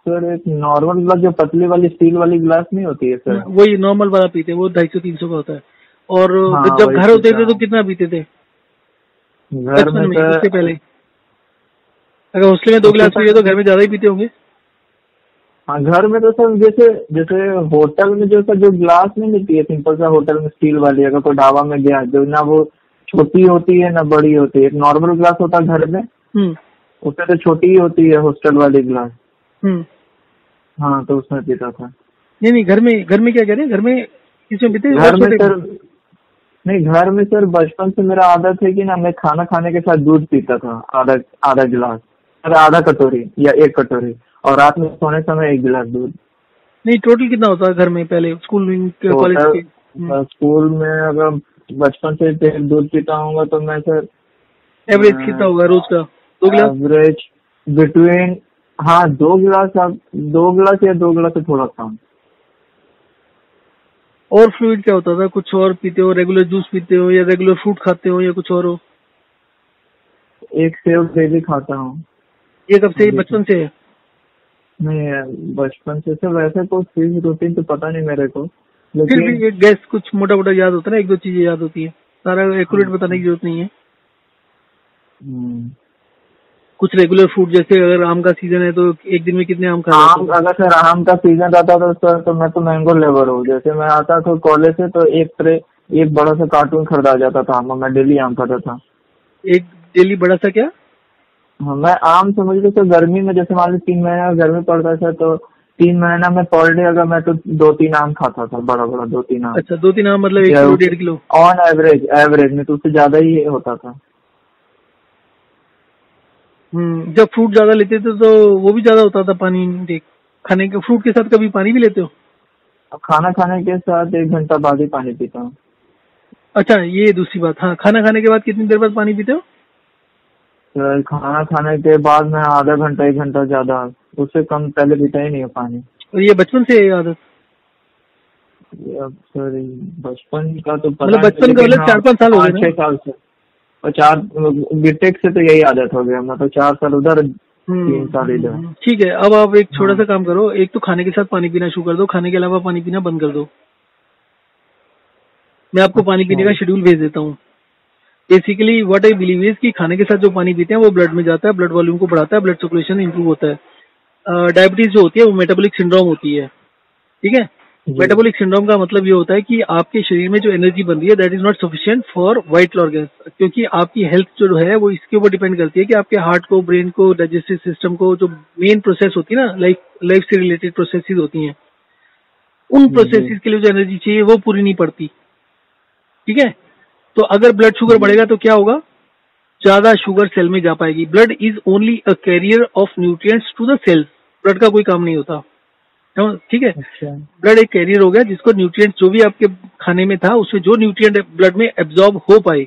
सर एक नॉर्मल गिलास, जो पतली वाली स्टील वाली गिलास नहीं होती है सर, वही नॉर्मल वाला पीते, वो 250-300 का होता है। और हाँ, जब घर होते थे तो कितना पीते थे? घर में सर, उससे पहले अगर हॉस्टल में 2 गिलास पिए तो घर में ज्यादा ही पीते होंगे। हाँ, घर में तो सर जैसे होटल में जो गिलास नहीं मिलती है सिंपल सा होटल में स्टील वाली, अगर कोई ढाबा में गया जो ना वो छोटी होती है ना बड़ी होती है, एक नॉर्मल गिलास होता है घर में, उसमें तो छोटी ही होती है हॉस्टल वाली गिलास। हाँ, तो उसमें पीता था। नहीं, घर में क्या कह रहे हैं, घर में किसमें पीते? घर में सर नहीं, घर में सर बचपन से मेरा आदत है कि ना मैं खाना खाने के साथ दूध पीता था, आधा गिलास, आधा कटोरी या 1 कटोरी, और रात में सोने समय 1 गिलास दूध। नहीं, टोटल कितना होता है घर में पहले स्कूल कॉलेज के? स्कूल में अगर बचपन से दूध पीता हूँ तो मैं सर एवरेज कितना होगा रोज का? 2 गिलास? एवरेज बिटवीन 2 गिलास या 2 गिलास से थोड़ा कम। और फ्लूइड क्या होता था? कुछ और पीते हो? रेगुलर जूस पीते हो या रेगुलर फ्रूट खाते हो या कुछ और हो? एक सेब डेली खाता हूँ। ये कब से? बचपन से है? नहीं, बचपन से सर वैसे कोई फिक्स रूटीन तो पता नहीं मेरे को, फिर भी एक गैस कुछ मोटा मोटा याद होता है ना, 1-2 चीजें याद होती है, सारा एक्यूरेट बताने की जरूरत नहीं है। कुछ रेगुलर फ्रूट, जैसे अगर आम का सीजन है तो एक दिन में कितने आम खा लेते हो? अगर सर आम का सीजन रहता था सर तो मैं तो मैंगो लेवर हूँ। जैसे मैं आता था कॉलेज से तो एक बड़ा सा कार्टून खरीदा जाता था, मैं डेली आम खाता था। एक डेली बड़ा सा क्या? हाँ, मैं आम समझ लो तो गर्मी में जैसे मान लो 3 महीना गर्मी पड़ता था तो 3 महीना में पर डे अगर मैं तो 2-3 आम खाता था, बड़ा 2-3 आम। अच्छा, 2-3 आम मतलब 1 किलो 1.5 किलो ऑन एवरेज में, तो उससे ज्यादा ही होता था। जब फ्रूट ज्यादा लेते थे तो वो भी ज्यादा होता था पानी इंटेक खाने के? फ्रूट के साथ कभी पानी भी लेते हो? खाना खाने के साथ 1 घंटा बाद ही पानी पीता हूँ। अच्छा, ये दूसरी बात। हाँ, खाना खाने के बाद कितनी देर बाद पानी पीते हो? तो खाना खाने के बाद मैं आधा घंटा 1 घंटा, ज्यादा उससे कम पहले पीता ही नहीं है पानी। और ये बचपन से है ये आदत? अब सॉरी, बचपन का तो पता मतलब नहीं, बचपन का लेकिन मतलब हाँ 4-5 साल हो गए 5-6 ना? साल से। और 4 बीटेक से तो यही आदत हो गया, मतलब 4 साल उधर 3 साल इधर। ठीक है। अब आप एक छोटा हाँ सा काम करो, एक तो खाने के साथ पानी पीना शुरू कर दो, खाने के अलावा पानी पीना बंद कर दो। मैं आपको पानी अच्छा। पीने का शेड्यूल भेज देता हूँ। Basically what I believe is कि खाने के साथ जो पानी पीते हैं वो ब्लड में जाता है, ब्लड वॉल्यूम को बढ़ाता है, ब्लड सर्कुलेशन इंप्रूव होता है। डायबिटीज जो होती है वो मेटाबॉलिक सिंड्रोम होती है, ठीक है? जी मेटाबॉलिक सिंड्रोम का मतलब ये होता है कि आपके शरीर में जो एनर्जी बन रही है that is not sufficient for white organs, क्योंकि आपकी हेल्थ जो है वो इसके ऊपर डिपेंड करती है कि आपके हार्ट को, ब्रेन को, डाइजेस्टिव सिस्टम को, जो मेन प्रोसेस होती है ना, लाइफ से रिलेटेड प्रोसेसेस होती हैं, उन जी प्रोसेसेस के लिए जो एनर्जी चाहिए वो पूरी नहीं पड़ती, ठीक है? तो अगर ब्लड शुगर जी। बढ़ेगा तो क्या होगा? ज्यादा शुगर सेल में जा पाएगी। Blood is only a carrier of nutrients to the cells. Blood का कोई काम नहीं होता, ठीक है? अच्छा। ब्लड एक कैरियर हो गया जिसको न्यूट्रिएंट जो भी आपके खाने में था उसमें जो न्यूट्रिएंट ब्लड में एब्जॉर्ब हो पाए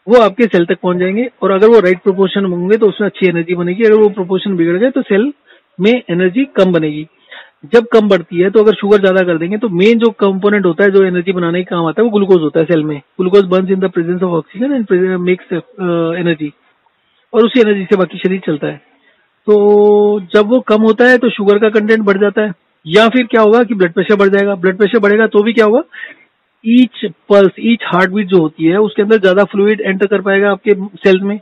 वो आपके सेल तक पहुंच जाएंगे, और अगर वो राइट प्रोपोर्शन में होंगे तो उसमें अच्छी एनर्जी बनेगी। अगर वो प्रोपोर्शन बिगड़ गए तो सेल में एनर्जी कम बनेगी। जब कम बढ़ती है तो अगर शुगर ज्यादा कर देंगे तो मेन जो कंपोनेंट होता है जो एनर्जी बनाने का काम आता है वो ग्लूकोज होता है। सेल में glucose Burns in the presence of oxygen and makes energy, और उसी एनर्जी से बाकी शरीर चलता है। तो जब वो कम होता है तो शुगर का कंटेंट बढ़ जाता है, या फिर क्या होगा कि ब्लड प्रेशर बढ़ जाएगा। ब्लड प्रेशर बढ़ेगा तो भी क्या होगा, each pulse, each heartbeat जो होती है उसके अंदर ज्यादा फ्लूइड एंटर कर पाएगा आपके सेल्स में,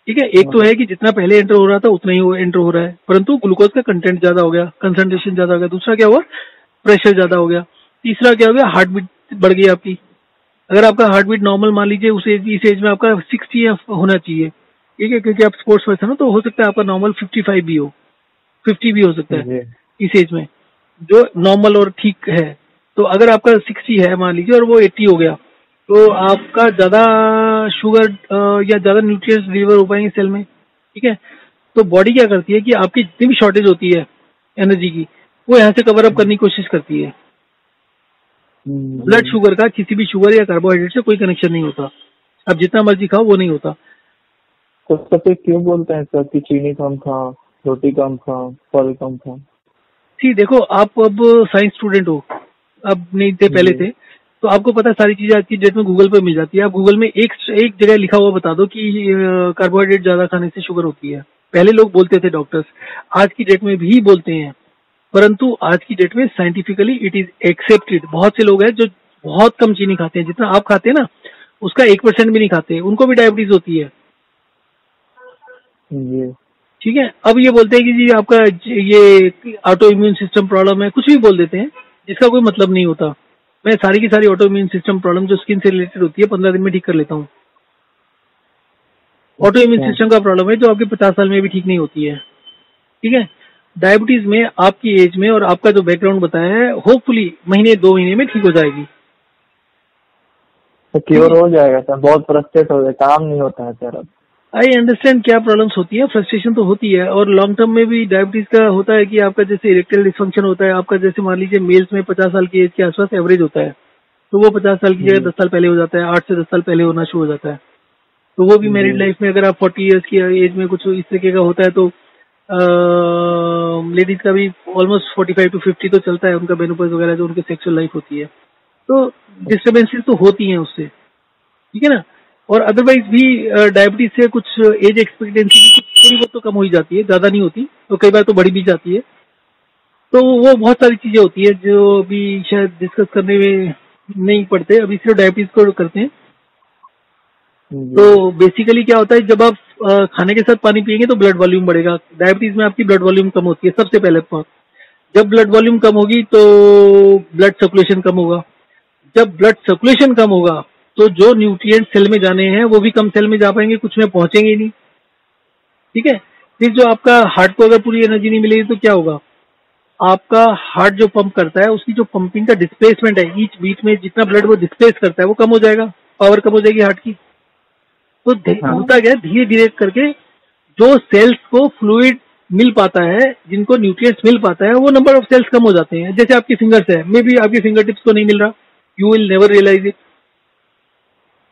ठीक है? एक तो है कि जितना पहले एंटर हो रहा था उतना ही वो एंटर हो रहा है, परंतु ग्लूकोज का कंटेंट ज्यादा हो गया, कंसंट्रेशन ज्यादा हो गया। दूसरा क्या हुआ, प्रेशर ज्यादा हो गया। तीसरा क्या हो गया, हार्ट बीट बढ़ गई आपकी। अगर आपका हार्ट बीट नॉर्मल मान लीजिए उस इस एज में आपका 60 होना चाहिए, ठीक है, क्योंकि आप स्पोर्ट्स पर्सन हो, तो हो सकता है आपका नॉर्मल 55 भी हो, 50 भी हो सकता है जी इस एज में, जो नॉर्मल और ठीक है। तो अगर आपका 60 है मान लीजिए और वो 80 हो गया, तो आपका ज्यादा शुगर या ज्यादा न्यूट्रिएंट्स डिलीवर हो पाएंगे सेल में, ठीक है? तो बॉडी क्या करती है कि आपकी जितनी भी शॉर्टेज होती है एनर्जी की वो यहाँ से कवर अप करने की कोशिश करती है। ब्लड जी। शुगर का किसी भी शुगर या कार्बोहाइड्रेट से कोई कनेक्शन नहीं होता। अब जितना मर्जी खाओ वो नहीं होता। तो सबसे क्यों बोलते हैं सर कि चीनी कम खाओ, रोटी कम खाओ, फल कम खाओ? ठीक, देखो आप अब साइंस स्टूडेंट हो, अब नहीं थे पहले जी थे, तो आपको पता है सारी चीजें आज की डेट में गूगल पे मिल जाती है। आप गूगल में एक जगह लिखा हुआ बता दो कि कार्बोहाइड्रेट ज्यादा खाने से शुगर होती है। पहले लोग बोलते थे डॉक्टर्स, आज की डेट में भी बोलते हैं, परंतु आज की डेट में साइंटिफिकली इट इज एक्सेप्टेड। बहुत से लोग हैं जो बहुत कम चीनी खाते हैं, जितना आप खाते हैं ना उसका 1% भी नहीं खाते, उनको भी डायबिटीज होती है, जी। ठीक है? अब ये बोलते हैं कि जी आपका ये ऑटो इम्यून सिस्टम प्रॉब्लम है, कुछ भी बोल देते हैं जिसका कोई मतलब नहीं होता। मैं सारी की सारी ऑटो इम्यून सिस्टम प्रॉब्लम जो स्किन से रिलेटेड होती है 15 दिन में ठीक कर लेता हूँ। ऑटो इम्यून अच्छा। सिस्टम का प्रॉब्लम है जो आपके 50 साल में भी ठीक नहीं होती है, ठीक है? डायबिटीज में आपकी एज में और आपका जो बैकग्राउंड बताया है होपफुली महीने 2 महीने में ठीक हो जाएगी, तो ठीक क्योर है? हो जाएगा सर, बहुत फ्रस्ट्रेट हो गया, काम नहीं होता है सर अब। आई अंडरस्टैंड क्या प्रॉब्लम्स होती है, फ्रस्ट्रेशन तो होती है, और लॉन्ग टर्म में भी डायबिटीज का होता है कि आपका जैसे इरेक्टाइल डिसफंक्शन होता है आपका, जैसे मान लीजिए मेल्स में 50 साल की एज के आसपास एवरेज होता है, तो वो 50 साल की जगह जी 10 साल पहले हो जाता है, 8 से 10 साल पहले होना शुरू हो जाता है। तो वो भी मैरिड जी। लाइफ में अगर आप 40 ईयर्स की एज में कुछ इस तरीके का होता है तो लेडीज का भी ऑलमोस्ट 45 to 50 तो चलता है उनका मेनोपॉज वगैरह जो उनकी सेक्सुअल लाइफ होती है। तो डिस्टर्बेंसेस तो होती हैं उससे, ठीक है ना? और अदरवाइज भी डायबिटीज से कुछ एज एक्सपेक्टेंसी भी कुछ थोड़ी बहुत तो कम हो ही जाती है, ज्यादा नहीं होती, तो कई बार तो बढ़ी भी जाती है। तो वो बहुत सारी चीजें होती है जो अभी शायद डिस्कस करने में नहीं पड़ते, अभी सिर्फ डायबिटीज को करते हैं। जी। तो बेसिकली क्या होता है, जब आप खाने के साथ पानी पिएंगे तो ब्लड वॉल्यूम बढ़ेगा। डायबिटीज में आपकी ब्लड वॉल्यूम कम होती है सबसे पहले बात। जब ब्लड वॉल्यूम कम होगी तो ब्लड सर्कुलेशन कम होगा। जब ब्लड सर्कुलेशन कम होगा तो जो न्यूट्रिएंट सेल में जाने हैं वो भी कम सेल में जा पाएंगे, कुछ में पहुंचेंगे ही नहीं, ठीक है? फिर जो आपका हार्ट को अगर पूरी एनर्जी नहीं मिलेगी तो क्या होगा, आपका हार्ट जो पंप करता है उसकी जो पंपिंग का डिस्प्लेसमेंट है, ईच बीट में जितना ब्लड वो डिस्प्लेस करता है वो कम हो जाएगा, पावर कम हो जाएगी हार्ट की। तो हाँ होता क्या है, धीरे धीरे करके जो सेल्स को फ्लूइड मिल पाता है, जिनको न्यूट्रिएंट्स मिल पाता है, वो नंबर ऑफ सेल्स कम हो जाते हैं। जैसे आपकी फिंगर्स है, मे बी आपकी फिंगर टिप्स को नहीं मिल रहा, you will never realise it,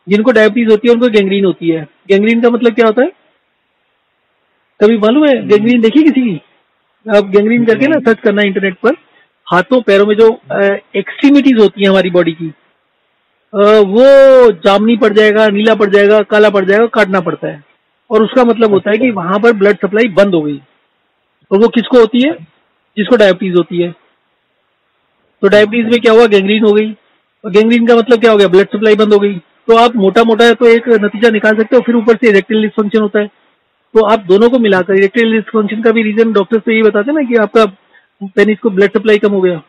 जिनको डायबिटीज होती है उनको गैंग्रीन होती है। गैंग्रीन का मतलब क्या होता है, कभी मालूम है गैंग्रीन देखी किसी की? आप गैंग्रीन करके ना सर्च करना इंटरनेट पर, हाथों पैरों में जो एक्सट्रीमिटीज होती है हमारी बॉडी की, वो जामनी पड़ जाएगा, नीला पड़ जाएगा, काला पड़ जाएगा, काटना पड़ता है। और उसका मतलब होता है कि वहां पर ब्लड सप्लाई बंद हो गई। और वो किसको होती है? जिसको डायबिटीज होती है। तो डायबिटीज में क्या हुआ, गैंग्रीन हो गई। और गैंग्रीन का मतलब क्या हो गया, ब्लड सप्लाई बंद हो गई। तो आप मोटा मोटा तो एक नतीजा निकाल सकते हो, फिर ऊपर से इरेक्टाइल डिसफंक्शन होता है। तो आप दोनों को मिलाकर, इरेक्टाइल डिसफंक्शन का भी रीजन डॉक्टर तो यही बताते हैं ना कि आपका पेनिस को ब्लड सप्लाई कम हो गया।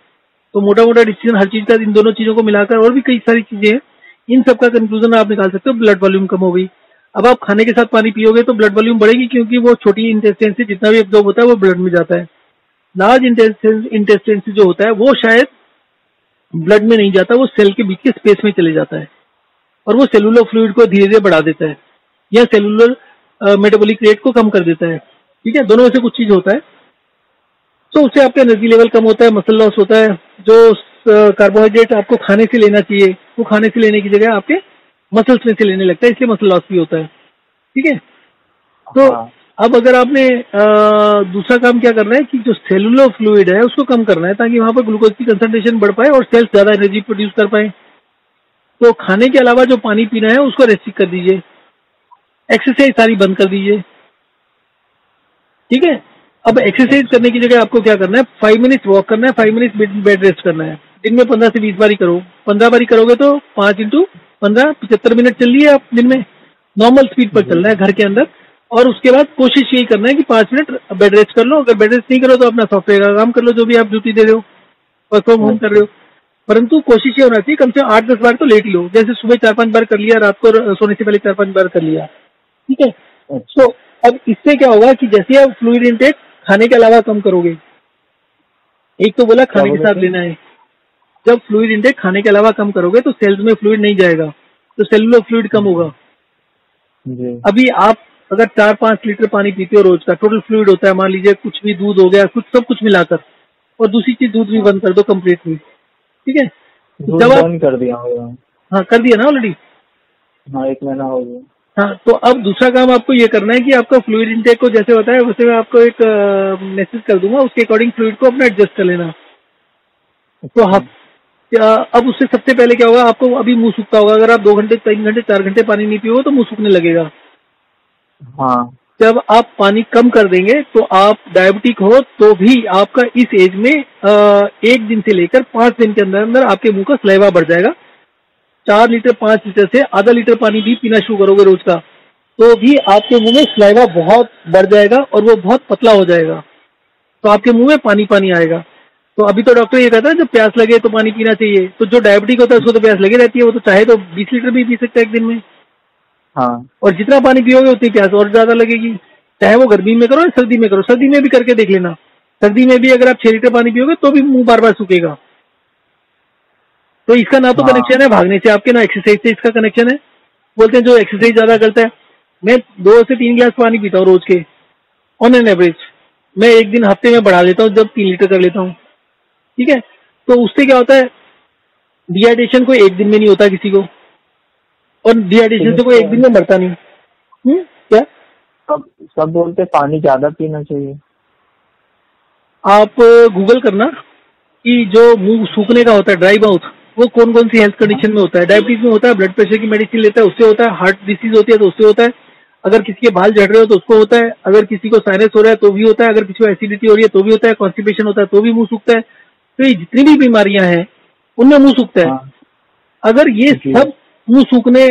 तो मोटा मोटा डिसीजन हर चीज का इन दोनों चीजों को मिलाकर, और भी कई सारी चीजें हैं, इन सब का कंक्लूजन आप निकाल सकते हो, ब्लड वॉल्यूम कम हो गई। अब आप खाने के साथ पानी पियोगे तो ब्लड वॉल्यूम बढ़ेगी, क्योंकि वो छोटी इंटेस्टाइन से जितना भी एब्जॉर्ब होता है वो ब्लड में जाता है। लार्ज इंटेस्टाइन से जो होता है वो शायद ब्लड में नहीं जाता, वो सेल के बीच के स्पेस में चले जाता है, और वो सेलुलर फ्लूइड को धीरे धीरे बढ़ा देता है, या सेलुलर मेटाबॉलिक रेट को कम कर देता है। ठीक है, दोनों में से कुछ चीज होता है। तो उससे आपका एनर्जी लेवल कम होता है, मसल लॉस होता है। जो कार्बोहाइड्रेट आपको खाने से लेना चाहिए वो खाने से लेने की जगह आपके मसल्स में से लेने लगता है, इसलिए मसल लॉस भी होता है। ठीक है, तो अब अगर आपने दूसरा काम क्या करना है कि जो सेलुलर फ्लूइड है उसको कम करना है, ताकि वहां पर ग्लूकोज की कंसंट्रेशन बढ़ पाए और सेल्स ज्यादा एनर्जी प्रोड्यूस कर पाए। तो खाने के अलावा जो पानी पीना है उसको रेस्ट्रिक्ट कर दीजिए, एक्सरसाइज सारी बंद कर दीजिए। ठीक है, अब एक्सरसाइज करने की जगह आपको क्या करना है, 5 मिनट वॉक करना है, 5 मिनट बेड रेस्ट करना है। दिन में 15 से 20 बारी करो। 15 बारी करोगे तो 5 इंटू 15 75 मिनट चल रही है आप दिन में, नॉर्मल स्पीड पर चलना है घर के अंदर। और उसके बाद कोशिश यही करना है कि 5 मिनट बेड रेस्ट कर लो। अगर बेड रेस्ट नहीं करो तो अपना सॉफ्टवेयर का काम कर लो, जो भी आप ड्यूटी दे रहे हो, वर्क फ्रॉम होम कर रहे हो। परंतु कोशिश ये होना चाहिए कम से कम 8-10 बार तो लेट ही लो। जैसे सुबह 4-5 बार कर लिया, रात को सोने से पहले 4-5 बार कर लिया। ठीक है, तो अब इससे क्या होगा कि जैसे आप फ्लूइड इनटेक खाने के अलावा कम करोगे, एक तो बोला खाने के साथ लेना है, जब फ्लूइड इनटेक खाने के अलावा कम करोगे तो सेल्स में फ्लूइड नहीं जाएगा, तो सेलुलर फ्लूइड कम होगा। अभी आप अगर 4-5 लीटर पानी पीते हो रोज का, टोटल फ्लूइड होता है, मान लीजिए कुछ भी दूध हो गया, कुछ सब कुछ मिलाकर, और दूसरी चीज दूध भी बंद कर दो कम्प्लीटली। ठीक है, जब आप कर दिया होगा। हाँ, कर दिया ना ऑलरेडी। हाँ, 1 महीना हो गया। हाँ, तो अब दूसरा काम आपको ये करना है कि आपका फ्लूइड इनटेक को जैसे होता है वैसे मैं आपको एक मैसेज कर दूंगा, उसके अकॉर्डिंग फ्लूइड को अपना एडजस्ट कर लेना। तो अब उससे सबसे पहले क्या होगा, आपको अभी मुंह सूखता होगा, अगर आप 2 घंटे 3 घंटे 4 घंटे पानी नहीं पियोगे तो मुंह सूखने लगेगा। हाँ, जब आप पानी कम कर देंगे तो आप डायबिटिक हो तो भी आपका इस एज में 1 दिन से लेकर 5 दिन के अंदर अंदर आपके मुंह का सलाइवा बढ़ जाएगा। 4 लीटर 5 लीटर से आधा लीटर पानी भी पीना शुरू करोगे रोज का, तो भी आपके मुंह में सलाइवा बहुत बढ़ जाएगा और वो बहुत पतला हो जाएगा, तो आपके मुंह में पानी पानी आएगा। तो अभी तो डॉक्टर ये कहता है जब प्यास लगे तो पानी पीना चाहिए, तो जो डायबिटिक होता है उसको तो प्यास लगी रहती है, वो तो चाहे तो 20 लीटर भी पी सकता है एक दिन में। हाँ, और जितना पानी पियोगे उतनी प्यास और ज्यादा लगेगी, चाहे वो गर्मी में करो या सर्दी में करो। सर्दी में भी करके देख लेना, सर्दी में भी अगर आप 6 लीटर पानी पियोगे तो भी मुंह बार बार सूखेगा। तो इसका ना तो कनेक्शन है भागने से आपके, ना एक्सरसाइज से इसका कनेक्शन है। बोलते हैं जो एक्सरसाइज ज्यादा करता है, मैं 2 से 3 गिलास पानी पीता हूँ रोज के ऑन एन एवरेज, मैं एक दिन हफ्ते में बढ़ा लेता हूँ जब 3 लीटर कर लेता हूँ। ठीक है, तो उससे क्या होता है, डिहाइड्रेशन कोई एक दिन में नहीं होता किसी को, और डिहाइड्रेशन से कोई एक दिन में मरता नहीं। क्या सब बोलते पानी ज्यादा पीना चाहिए। आप गूगल करना कि जो मुंह सूखने का होता है, ड्राई माउथ, वो कौन कौन सी हेल्थ कंडीशन में होता है। डायबिटीज में होता है, ब्लड प्रेशर की मेडिसिन लेता है उससे होता है, हार्ट डिसीज होती है तो उससे होता है, अगर किसी के बाल झड़ रहे हो तो उसको होता है, अगर किसी को साइनस हो रहा है तो भी होता है, अगर किसी को एसिडिटी हो रही है तो भी होता है, कॉन्स्टिपेशन होता है तो भी मुंह सूखता है। तो ये जितनी भी बीमारियां हैं उनमें मुंह सूखता है। अगर ये सब मुंह सूखने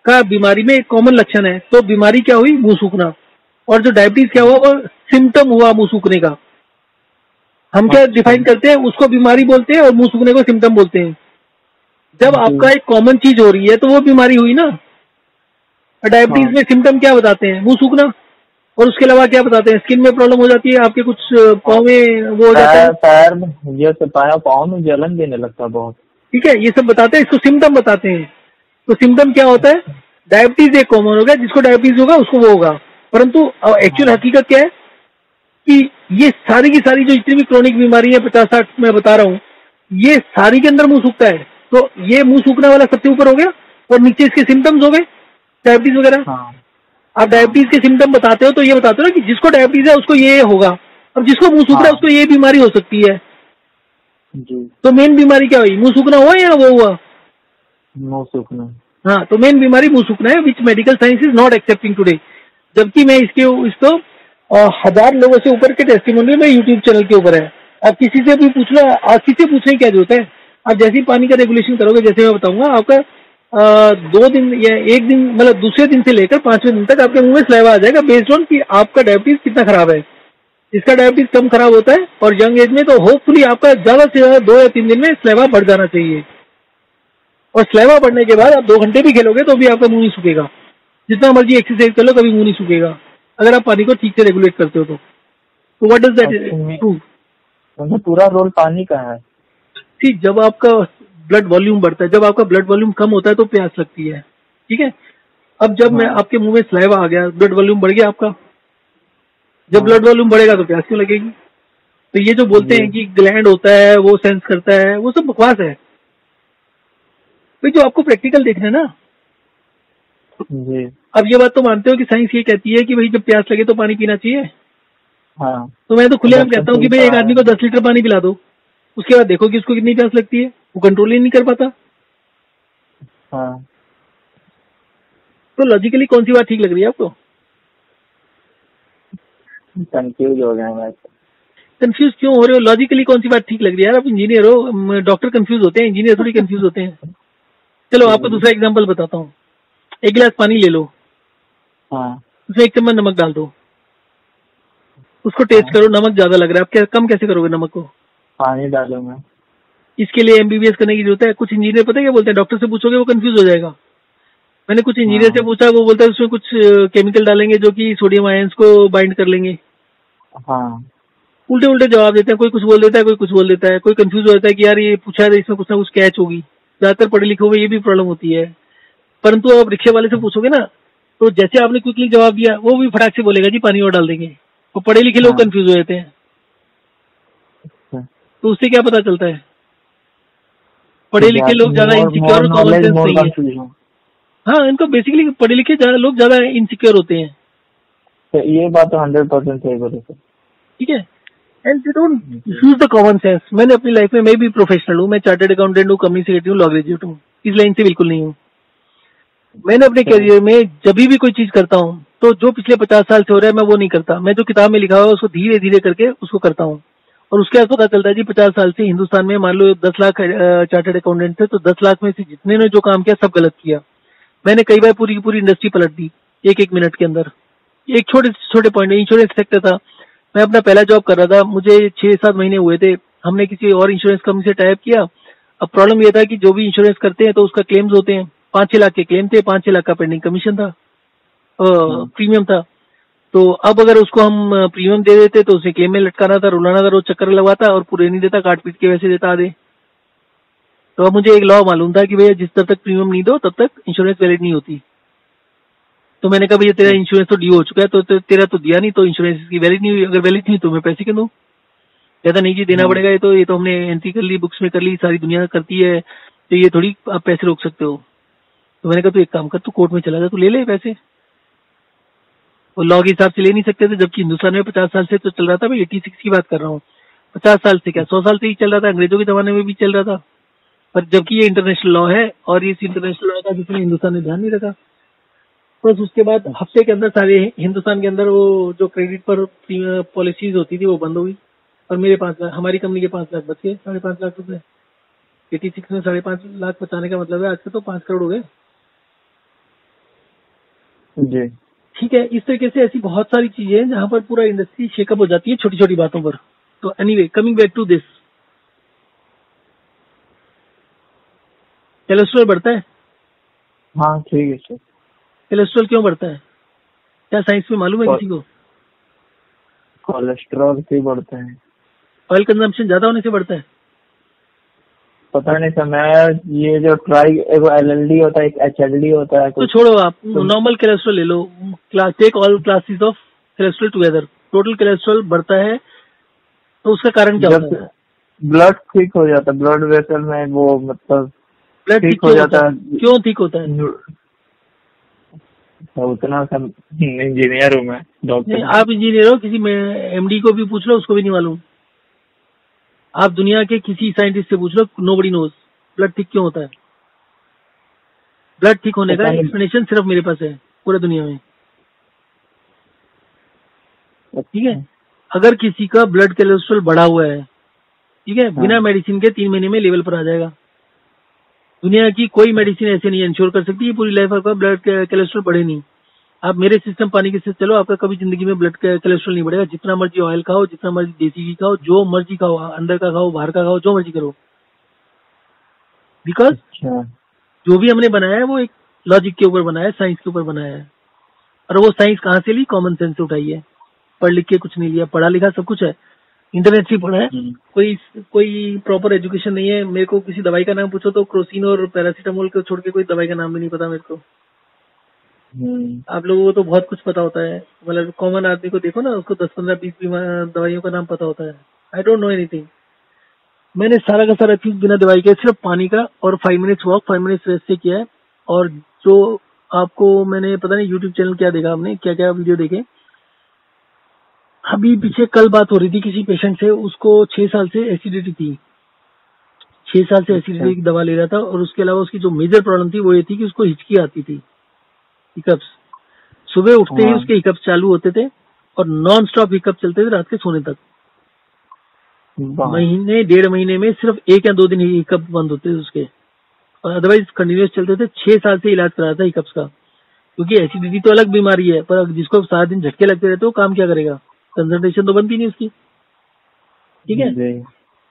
का बीमारी में एक कॉमन लक्षण है, तो बीमारी क्या हुई, मुंह सूखना। और जो डायबिटीज क्या हुआ, वो सिम्टम हुआ मुंह सूखने का। हम क्या डिफाइन करते हैं, उसको बीमारी बोलते हैं और मुंह सूखने को सिम्टम बोलते हैं। जब आपका एक कॉमन चीज हो रही है तो वो बीमारी हुई ना। डायबिटीज में सिम्टम क्या बताते हैं, मुंह सूखना, और उसके अलावा क्या बताते हैं, स्किन में प्रॉब्लम हो जाती है, आपके कुछ पाँव में वो हो जाता है, पैर में, ये पाँव में जलन देने लगता है बहुत। ठीक है, ये सब बताते हैं, इसको सिम्टम बताते हैं। तो सिम्टम क्या होता है, डायबिटीज एक कॉमन हो गया, जिसको डायबिटीज होगा उसको वो होगा। परंतु एक्चुअल हकीकत क्या है कि ये सारी की सारी जो जितनी भी क्रोनिक बीमारी है 50-60 मैं बता रहा हूँ, ये सारी के अंदर मुंह सूखता है। तो ये मुंह सूखने वाला सबसे ऊपर हो गया, और नीचे इसके सिम्टम्स हो गए डायबिटीज वगैरह। हाँ आप डायबिटीज के सिम्टम बताते हो तो ये बताते हो ना कि जिसको डायबिटीज है उसको ये होगा, अब जिसको मुंह सूख रहा है उसको ये बीमारी हो सकती है। जी। तो मेन बीमारी क्या हुई, मुंह सूखना हुआ या वो हुआ? मुंह सूखना। हाँ, तो मेन बीमारी मुंह सूखना है, which medical science is not accepting today. जबकि मैं इसको 1000 लोगों से ऊपर के टेस्टिमोनियल में यूट्यूब चैनल के ऊपर है। आप किसी से भी पूछ लो, किसी से पूछने की क्या जरूरत है। आप जैसे ही पानी का रेगुलेशन करोगे, जैसे मैं बताऊंगा, आपका 2 दिन या 1 दिन, मतलब दूसरे दिन से लेकर 5वें दिन तक आपके मुंह में स्लाइवा आ जाएगा बेस्ड ऑन कि आपका डायबिटीज कितना खराब है। इसका डायबिटीज कम खराब होता है और यंग एज में तो होपफुली आपका ज्यादा से ज्यादा 2 या 3 दिन में स्लाइवा बढ़ जाना चाहिए। और स्लाइवा बढ़ने के बाद आप 2 घंटे भी खेलोगे तो भी आपका मुंह नहीं सूखेगा, जितना मर्जी एक्सरसाइज कर लो कभी मुंह नहीं सूखेगा, अगर आप पानी को ठीक से रेगुलेट करते हो तो व्हाट डज दैट प्रूव? पूरा रोल पानी का है। ठीक, जब आपका ब्लड वॉल्यूम बढ़ता है, जब आपका ब्लड वॉल्यूम कम होता है तो प्यास लगती है, ठीक है। अब जब मैं आपके मुंह में स्लाइवा आ गया, ब्लड वॉल्यूम बढ़ गया आपका, जब ब्लड वॉल्यूम बढ़ेगा तो प्यास क्यों लगेगी? तो ये जो बोलते हैं कि ग्लैंड होता है वो सेंस करता है, वो सब बकवास है भाई, जो आपको प्रैक्टिकल देखना है ना। जी। अब ये बात तो मानते हो कि साइंस ये कहती है कि भाई जब प्यास लगे तो पानी पीना चाहिए। हाँ। तो मैं तो खुलेआम कहता हूँ कि भाई एक आदमी को 10 लीटर पानी पिला दो, उसके बाद देखो कि उसको कितनी प्यास लगती है, वो कंट्रोल ही नहीं कर पाता। हाँ। तो लॉजिकली कौन सी बात ठीक लग रही है आपको? कंफ्यूज हो गया मैं। कंफ्यूज क्यों हो रहे हो? लॉजिकली कौन सी बात ठीक लग रही है यार? आप इंजीनियर हो, डॉक्टर कंफ्यूज होते हैं, इंजीनियर थोड़ी कंफ्यूज होते हैं। चलो आपको दूसरा एग्जांपल बताता हूँ। एक गिलास पानी ले लो, हाँ। उसमें 1 चम्मच नमक डाल दो, उसको टेस्ट करो, नमक ज्यादा लग रहा है, आप कम कैसे करोगे नमक को? पानी डालूंगा। इसके लिए एमबीबीएस करने की जरूरत है? कुछ इंजीनियर पता है क्या बोलते हैं, डॉक्टर से पूछोगे वो कंफ्यूज हो जाएगा। मैंने कुछ इंजीनियर से पूछा, वो बोलता है उसमें कुछ केमिकल डालेंगे जो कि सोडियम आयंस को बाइंड कर लेंगे। हाँ। उल्टे उल्टे जवाब देते हैं, कोई कुछ बोल देता है, कोई कुछ बोल देता है, कोई कंफ्यूज हो जाता है कि यार ये पूछा है इसमें कुछ ना कुछ कैच होगी। ज्यादातर पढ़े लिखे हुए ये भी प्रॉब्लम होती है। परंतु आप रिक्शे वाले से पूछोगे ना, तो जैसे आपने क्विकली जवाब दिया वो भी फटाक से बोलेगा जी पानी और डाल देंगे। तो पढ़े लिखे लोग कंफ्यूज हो जाते हैं। तो उससे क्या पता चलता है? पढ़े लिखे लोग ज्यादा इनसिक्योर और कॉमन सेंस नहीं है। हाँ, इनको बेसिकली पढ़े लिखे लोग ज्यादा इनसिक्योर होते हैं। तो ये बात तो 100% सही बोले सर। ठीक है, and they don't use the common sense. मैंने अपनी लाइफ में, मैं भी प्रोफेशनल हूँ, मैं चार्टर्ड अकाउंटेंट हूँ, कंपनी सेक्रेटरी हूँ, लॉ ग्रेजुएट हूँ, इस लाइन से बिल्कुल नहीं हूँ। मैंने अपने करियर में जब भी कोई चीज करता हूँ तो जो पिछले 50 साल से हो रहा है मैं वो नहीं करता। मैं जो किताब में लिखा हुआ है उसको धीरे धीरे करके उसको करता हूँ। और उसके बाद पता चलता है जी 50 साल से हिंदुस्तान में मान लो 10 लाख चार्टर्ड अकाउंटेंट थे, तो 10 लाख में से जितने ने जो काम किया सब गलत किया। मैंने कई बार पूरी की पूरी इंडस्ट्री पलट दी एक मिनट के अंदर। एक छोटे छोटे पॉइंट, इंश्योरेंस सेक्टर था, मैं अपना पहला जॉब कर रहा था, मुझे 6-7 महीने हुए थे, हमने किसी और इंश्योरेंस कंपनी से टाइप किया। अब प्रॉब्लम ये था कि जो भी इंश्योरेंस करते हैं तो उसका क्लेम्स होते हैं, 5-6 लाख के क्लेम थे, 5-6 लाख का पेंडिंग कमीशन था, प्रीमियम था। तो अब अगर उसको हम प्रीमियम दे देते तो उसे क्लेम में लटकाना था, रुलाना था, रोज चक्कर लगवाता और पूरे नहीं देता, काट पीट के वैसे देता आधे। तो अब मुझे एक लॉ मालूम था कि भैया जिस तब तक प्रीमियम नहीं दो तब तक इंश्योरेंस वैलिड नहीं होती। तो मैंने कहा भैया तेरा इंश्योरेंस तो ड्यू हो चुका है, तो तेरा तो दिया नहीं, तो इंश्योरेंस की वैलिड नहीं हुई, अगर वैलिड नहीं तो मैं पैसे क्यों दूं? कहता नहीं जी देना पड़ेगा, ये तो हमने एंट्री कर ली, बुक्स में कर ली, सारी दुनिया करती है, तो ये थोड़ी आप पैसे रोक सकते हो। तो मैंने कहा तू एक काम कर, तू कोर्ट में चला जा, तू ले ले पैसे। वो लॉ के हिसाब से ले नहीं सकते थे, जबकि हिंदुस्तान में 50 साल से तो चल रहा था, मैं 86 की बात कर रहा हूँ, 50 साल से क्या 100 साल से ही चल रहा था, अंग्रेजों के जमाने में भी चल रहा था। पर जबकि ये इंटरनेशनल लॉ है और इस इंटरनेशनल लॉ का जिसने हिंदुस्तान ने ध्यान नहीं रखा। बस उसके बाद हफ्ते के अंदर सारे हिंदुस्तान के अंदर वो जो क्रेडिट पर पॉलिसीज होती थी वो बंद हो गई और मेरे 5 लाख, हमारी कंपनी के 5 लाख बच गए, 5.5 लाख रुपए। 86 में 5.5 लाख बचाने का मतलब है आज के तो 5 करोड़ हो गए जी। ठीक है, इस तरीके से ऐसी बहुत सारी चीजें हैं जहां पर पूरा इंडस्ट्री शेकअप हो जाती है छोटी छोटी बातों पर। तो anyway, coming back to this, cholesterol बढ़ता है। हाँ ठीक है सर। कोलेस्ट्रॉल क्यों बढ़ता है? क्या साइंस में मालूम है किसी को? कोलेस्ट्रॉल क्यों बढ़ता है? ऑयल कंजम्पशन ज्यादा होने से बढ़ता है। पता नहीं सर, मैं ये जो ट्राई एक LLD होता है, एक HLD होता है, तो छोड़ो, आप नॉर्मल कोलेस्ट्रॉल ले लो, take all classes of cholesterol together, total cholesterol बढ़ता है तो उसका कारण क्या होता है? ब्लड ठीक हो जाता है, ब्लड वेसल में वो मतलब ब्लड ठीक थिक हो क्यों जाता होता है? है। क्यों थिक होता है? उतना सब इंजीनियर हूँ मैं, डॉक्टर नहीं, नहीं। आप इंजीनियर हो, किसी में एमडी को भी पूछ लो, उसको भी नहीं मालूम। आप दुनिया के किसी साइंटिस्ट से पूछ लो, नोबडी नोज ब्लड थिक क्यों होता है। ब्लड थिक होने का पता नहीं। एक्सप्लेनेशन सिर्फ मेरे पास है पूरे दुनिया में, ठीक है। अगर किसी का ब्लड कोलेस्ट्रॉल बढ़ा हुआ है, ठीक है, बिना हाँ। मेडिसिन के 3 महीने में लेवल पर आ जाएगा। दुनिया की कोई मेडिसिन ऐसे नहीं इंश्योर कर सकती पूरी लाइफ आपका ब्लड कोलेस्ट्रॉल बढ़े नहीं। आप मेरे सिस्टम पानी के साथ चलो, आपका कभी जिंदगी में ब्लड कोलेस्ट्रॉल नहीं बढ़ेगा। जितना मर्जी ऑयल खाओ, जितना मर्जी देसी घी खाओ, जो मर्जी खाओ, अंदर का खाओ, बाहर का खाओ, जो मर्जी करो। बिकॉज अच्छा। जो भी हमने बनाया है वो एक लॉजिक के ऊपर बनाया है, साइंस के ऊपर बनाया है। और वो साइंस कहाँ से ली? कॉमन सेंस से उठाई है। पढ़ लिख के कुछ नहीं लिया, पढ़ा लिखा सब कुछ है, इंटरनेट से पढ़ा है। कोई कोई प्रॉपर एजुकेशन नहीं है। मेरे को किसी दवाई का नाम पूछो तो क्रोसिन और पैरासीटामोल को छोड़ के कोई दवाई का नाम भी नहीं पता मेरे को। आप लोगों को तो बहुत कुछ पता होता है, मतलब कॉमन आदमी को देखो ना, उसको 10 15 20 दवाइयों का नाम पता होता है। I don't know anything. मैंने सारा का सारा चीज बिना दवाई के सिर्फ पानी का और 5 मिनट्स वॉक 5 मिनट्स रेस्ट से किया है। और जो आपको मैंने पता नहीं यूट्यूब चैनल क्या देखा, आपने क्या क्या वीडियो देखे। अभी पीछे कल बात हो रही थी किसी पेशेंट से, उसको 6 साल से एसिडिटी थी, 6 साल से एसिडिटी की दवा ले रहा था। और उसके अलावा उसकी जो मेजर प्रॉब्लम थी वो ये थी कि उसको हिचकी आती थी, हिकअप्स। सुबह उठते ही उसके हिकअप्स चालू होते थे और नॉन स्टॉप हिकअप चलते थे रात के सोने तक। महीने 1.5 महीने में सिर्फ 1 या 2 दिन हिकअप बंद होते थे उसके, और अदरवाइज कंटिन्यूस चलते थे। 6 साल से इलाज करा था हिकअप्स का, क्योंकि एसिडिटी तो अलग बीमारी है, पर जिसको सारा दिन झटके लगते रहते वो काम क्या करेगा? कंसंट्रेशन तो बनती नहीं उसकी, ठीक है।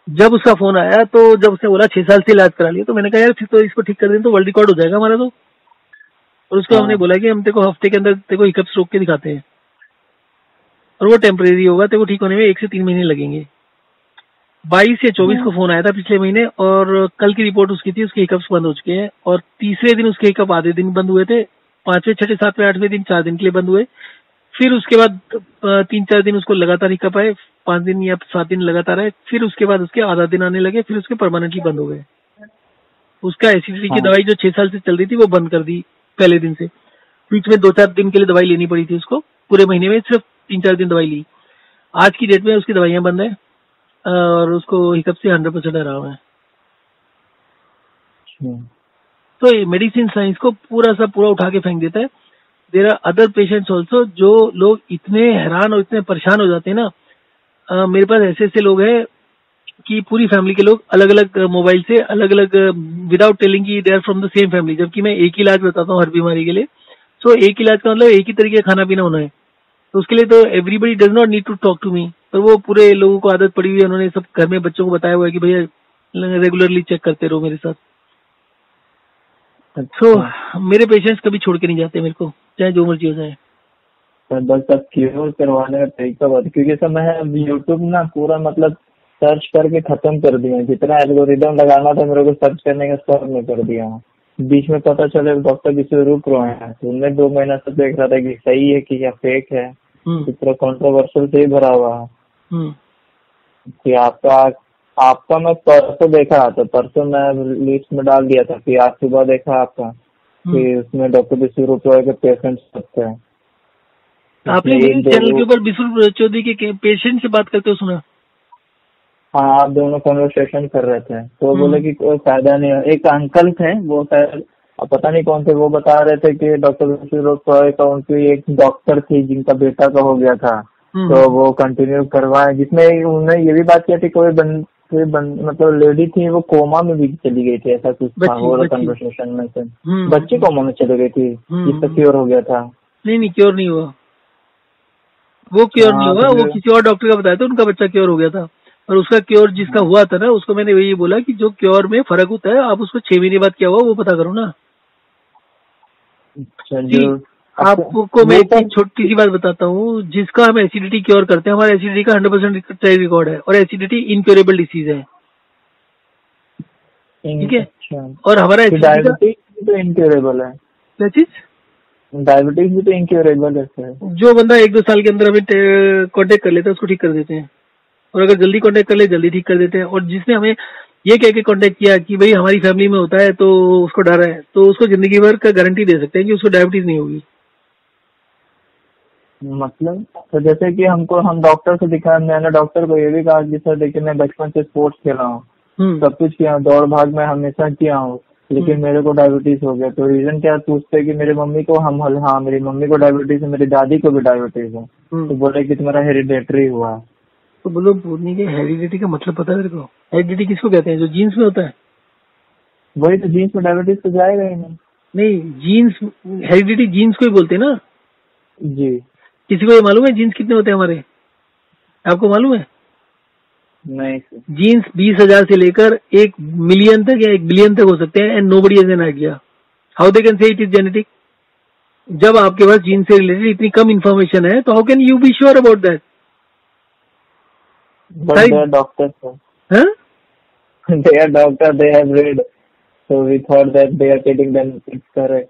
जब उसका फोन आया तो जब उसने बोला 6 साल से इलाज करा लिया, तो मैंने कहा यार फिर तो इसको ठीक कर दें तो वर्ल्ड रिकॉर्ड हो जाएगा हमारा तो। और उसको हमने बोला कि हम तेरे को हफ्ते के अंदर तेरे को हिकअप्स रोक के दिखाते हैं, और वो टेम्परेरी होगा, तेरे को ठीक होने में 1 से 3 महीने लगेंगे। 22 या 24 को फोन आया था पिछले महीने, और कल की रिपोर्ट उसकी थी उसके हिकअप्स बंद हो चुके हैं। और तीसरे दिन उसके हिकअप आधे दिन बंद हुए थे, 5वें 6वें 7वें 8वें दिन 4 दिन के लिए बंद हुए। फिर उसके बाद 3-4 दिन उसको लगातार हिकअप आए, 5 दिन या 7 दिन लगातार आए। फिर उसके बाद उसके आधा दिन आने लगे, फिर उसके परमानेंटली बंद हो गए। उसका एसिडिटी की दवाई जो 6 साल से चल रही थी वो बंद कर दी पहले दिन से। बीच में 2-4 दिन के लिए दवाई लेनी पड़ी थी उसको, पूरे महीने में सिर्फ 3-4 दिन दवाई ली। आज की डेट में उसकी दवाइयां बंद है और उसको हिकअप से 100% आराम है। तो ये मेडिसिन साइंस को पूरा उठा के फेंक देता है। There are other patients also, जो लोग इतने हैरान और इतने परेशान हो जाते हैं ना। मेरे पास ऐसे ऐसे लोग हैं कि पूरी फैमिली के लोग अलग अलग मोबाइल से अलग अलग, विदाउट टेलिंग की they are from the same family, जबकि मैं एक ही इलाज बताता हूँ हर बीमारी के लिए। सो एक इलाज का मतलब एक ही तरीके का खाना पीना होना है, तो उसके लिए तो everybody does not need to talk to me. पर वो पूरे लोगों को आदत पड़ी हुई है, उन्होंने सब घर में बच्चों को बताया हुआ है कि भैया रेगुलरली चेक करते रहो मेरे साथ। तो मेरे पेशेंट्स कभी छोड़ के नहीं जाते मेरे को, चाहे जो मर्जी हो जाए। बस अब क्योर करवाने का तरीका बात, क्योंकि सब मैं यूट्यूब ना पूरा मतलब सर्च करके खत्म कर दिया। जितना एल्गोरिदम लगाना था मेरे को सर्च करने का सब में कर दिया। बीच में पता चले डॉक्टर विश्वरूप रॉय है, तो उनने 2 महीना से देख रहा था कि सही है कि या फेक है। पूरा कंट्रोवर्शियल से ही भरा हुआ है कि आपका मैं परसों देखा था, तो परसों मैं लिस्ट में डाल दिया था कि आज सुबह देखा आपका कि उसमें डॉक्टर विश्वरूप रॉय के पेशेंट सकते हैं। आपने मेरे चैनल के ऊपर विश्व चौधरी के पेशेंट से बात करते हो सुना? हाँ, आप दोनों कन्वर्सेशन कर रहे थे, तो बोले कि कोई फायदा नहीं है। एक अंकल थे, वो शायद पता नहीं कौन थे, वो बता रहे थे कि डॉक्टर विश्वरूप रॉय का उनकी एक डॉक्टर थी जिनका बेटा का हो गया था, तो वो कंटिन्यू करवाए, जिसमें उन्होंने ये भी बात की थी कोई मतलब लेडी थी वो कोमा में भी चली गई थी, ऐसा कुछ था वो कन्वर्सेशन में से। बच्ची कोमा में चली गई थी, जिसका क्योर हो गया था। नहीं क्योर नहीं हुआ, वो क्योर नहीं हुआ, वो किसी और डॉक्टर का बताया था, उनका बच्चा क्योर हो गया था। और उसका क्योर जिसका हुआ था ना, उसको मैंने वही बोला कि जो क्योर में फर्क होता है, आप उसको 6 महीने बाद क्या हुआ वो पता करो ना। आपको मैं एक छोटी सी बात बताता हूँ, जिसका हम एसिडिटी क्योर करते हैं, हमारा एसिडिटी का 100% ट्राई रिकॉर्ड है, और एसिडिटी इनक्योरेबल डिसीज है, ठीक है। और हमारा डायबिटीज तो इनक्योरेबल है। क्या चीज? डायबिटीज भी तो इनक्योरेबल है। जो बंदा 1-2 साल के अंदर हमें कांटेक्ट कर लेता है उसको ठीक कर देते हैं, और अगर जल्दी कांटेक्ट कर ले जल्दी ठीक कर देते हैं। और जिसने हमें ये कह के कांटेक्ट किया कि भाई हमारी फैमिली में होता है तो उसको डर है, तो उसको जिंदगी भर का गारंटी दे सकते हैं कि उसको डायबिटीज नहीं होगी। मतलब तो जैसे कि हम डॉक्टर से दिखाया, मैंने डॉक्टर को ये भी कहा कि सर देखिए मैं बचपन से स्पोर्ट्स खेला हूँ, सब कुछ किया हूँ, दौड़ भाग में हमेशा किया हूँ, लेकिन मेरे को डायबिटीज हो गया। तो रीजन क्या पूछते हैं कि मेरी मम्मी को हाँ मेरी मम्मी को डायबिटीज है, मेरी दादी को भी डायबिटीज है। तो बोले कि तुम्हारा हेरिडेटरी हुआ। तो बोलो बोलने के हेरिडिटी का मतलब पता है तेरे को? हेरिडिटी किसको कहते हैं? जो जीन्स में होता है। वही तो, जीन्स में डायबिटीज तो जाएगा ही नहीं। नहीं, जीन्स हेरिडिटी जीन्स को ही बोलते हैं ना जी। किसी को ये मालूम है जीन्स कितने होते हैं हमारे? आपको मालूम है? नहीं। जीन्स 20,000 से लेकर 1 मिलियन तक या 1 बिलियन तक हो सकते हैं, and nobody has an idea how they can say it is genetic. जब आपके पास जीन से रिलेटेड इतनी कम इंफॉर्मेशन है तो how can you be sure about that? But they are doctors, sir. Huh? They are doctors, they have read. So we thought that they are telling them it's correct.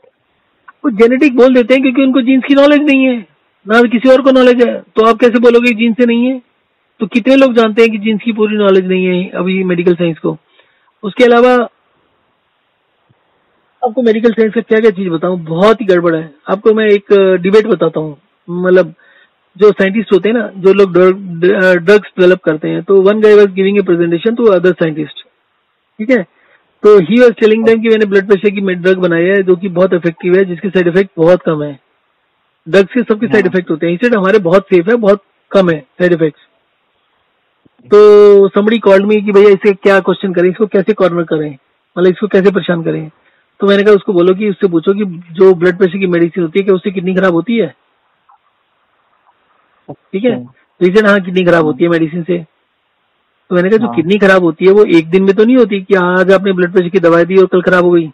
वो genetic बोल देते हैं क्योंकि उनको jeans की knowledge नहीं है, ना किसी और को नॉलेज है। तो आप कैसे बोलोगे जीन्स से नहीं है? तो कितने लोग जानते हैं कि जीन्स की पूरी नॉलेज नहीं है अभी मेडिकल साइंस को। उसके अलावा आपको मेडिकल साइंस का क्या क्या चीज बताऊं, बहुत ही गड़बड़ है। आपको मैं एक डिबेट बताता हूँ। मतलब जो साइंटिस्ट होते हैं ना, जो लोग ड्रग्स डेवलप करते हैं, तो one guy was giving a presentation to other scientist, ठीक है। तो ही वाज टेलिंग देम कि मैंने ब्लड प्रेशर की ड्रग बनाई है जो कि बहुत इफेक्टिव है, जिसके साइड इफेक्ट बहुत कम है। ड्रग्स के सबके साइड इफेक्ट होते हैं, इसे हमारे बहुत सेफ है, बहुत कम है साइड इफेक्ट्स। तो समबडी कॉल्ड मी कि भैया इसे क्या क्वेश्चन करें, इसको कैसे कॉर्नर करें, मतलब इसको कैसे परेशान करें। तो मैंने कहा उसको बोलो कि उससे पूछो कि जो ब्लड प्रेशर की मेडिसिन होती है क्या उससे किडनी खराब होती है? ठीक है, रीजन हाँ किडनी खराब होती है मेडिसिन से। तो मैंने कहा जो किडनी खराब होती है वो एक दिन में तो नहीं होती कि आज आपने ब्लड प्रेशर की दवाई दी और कल खराब हो गई।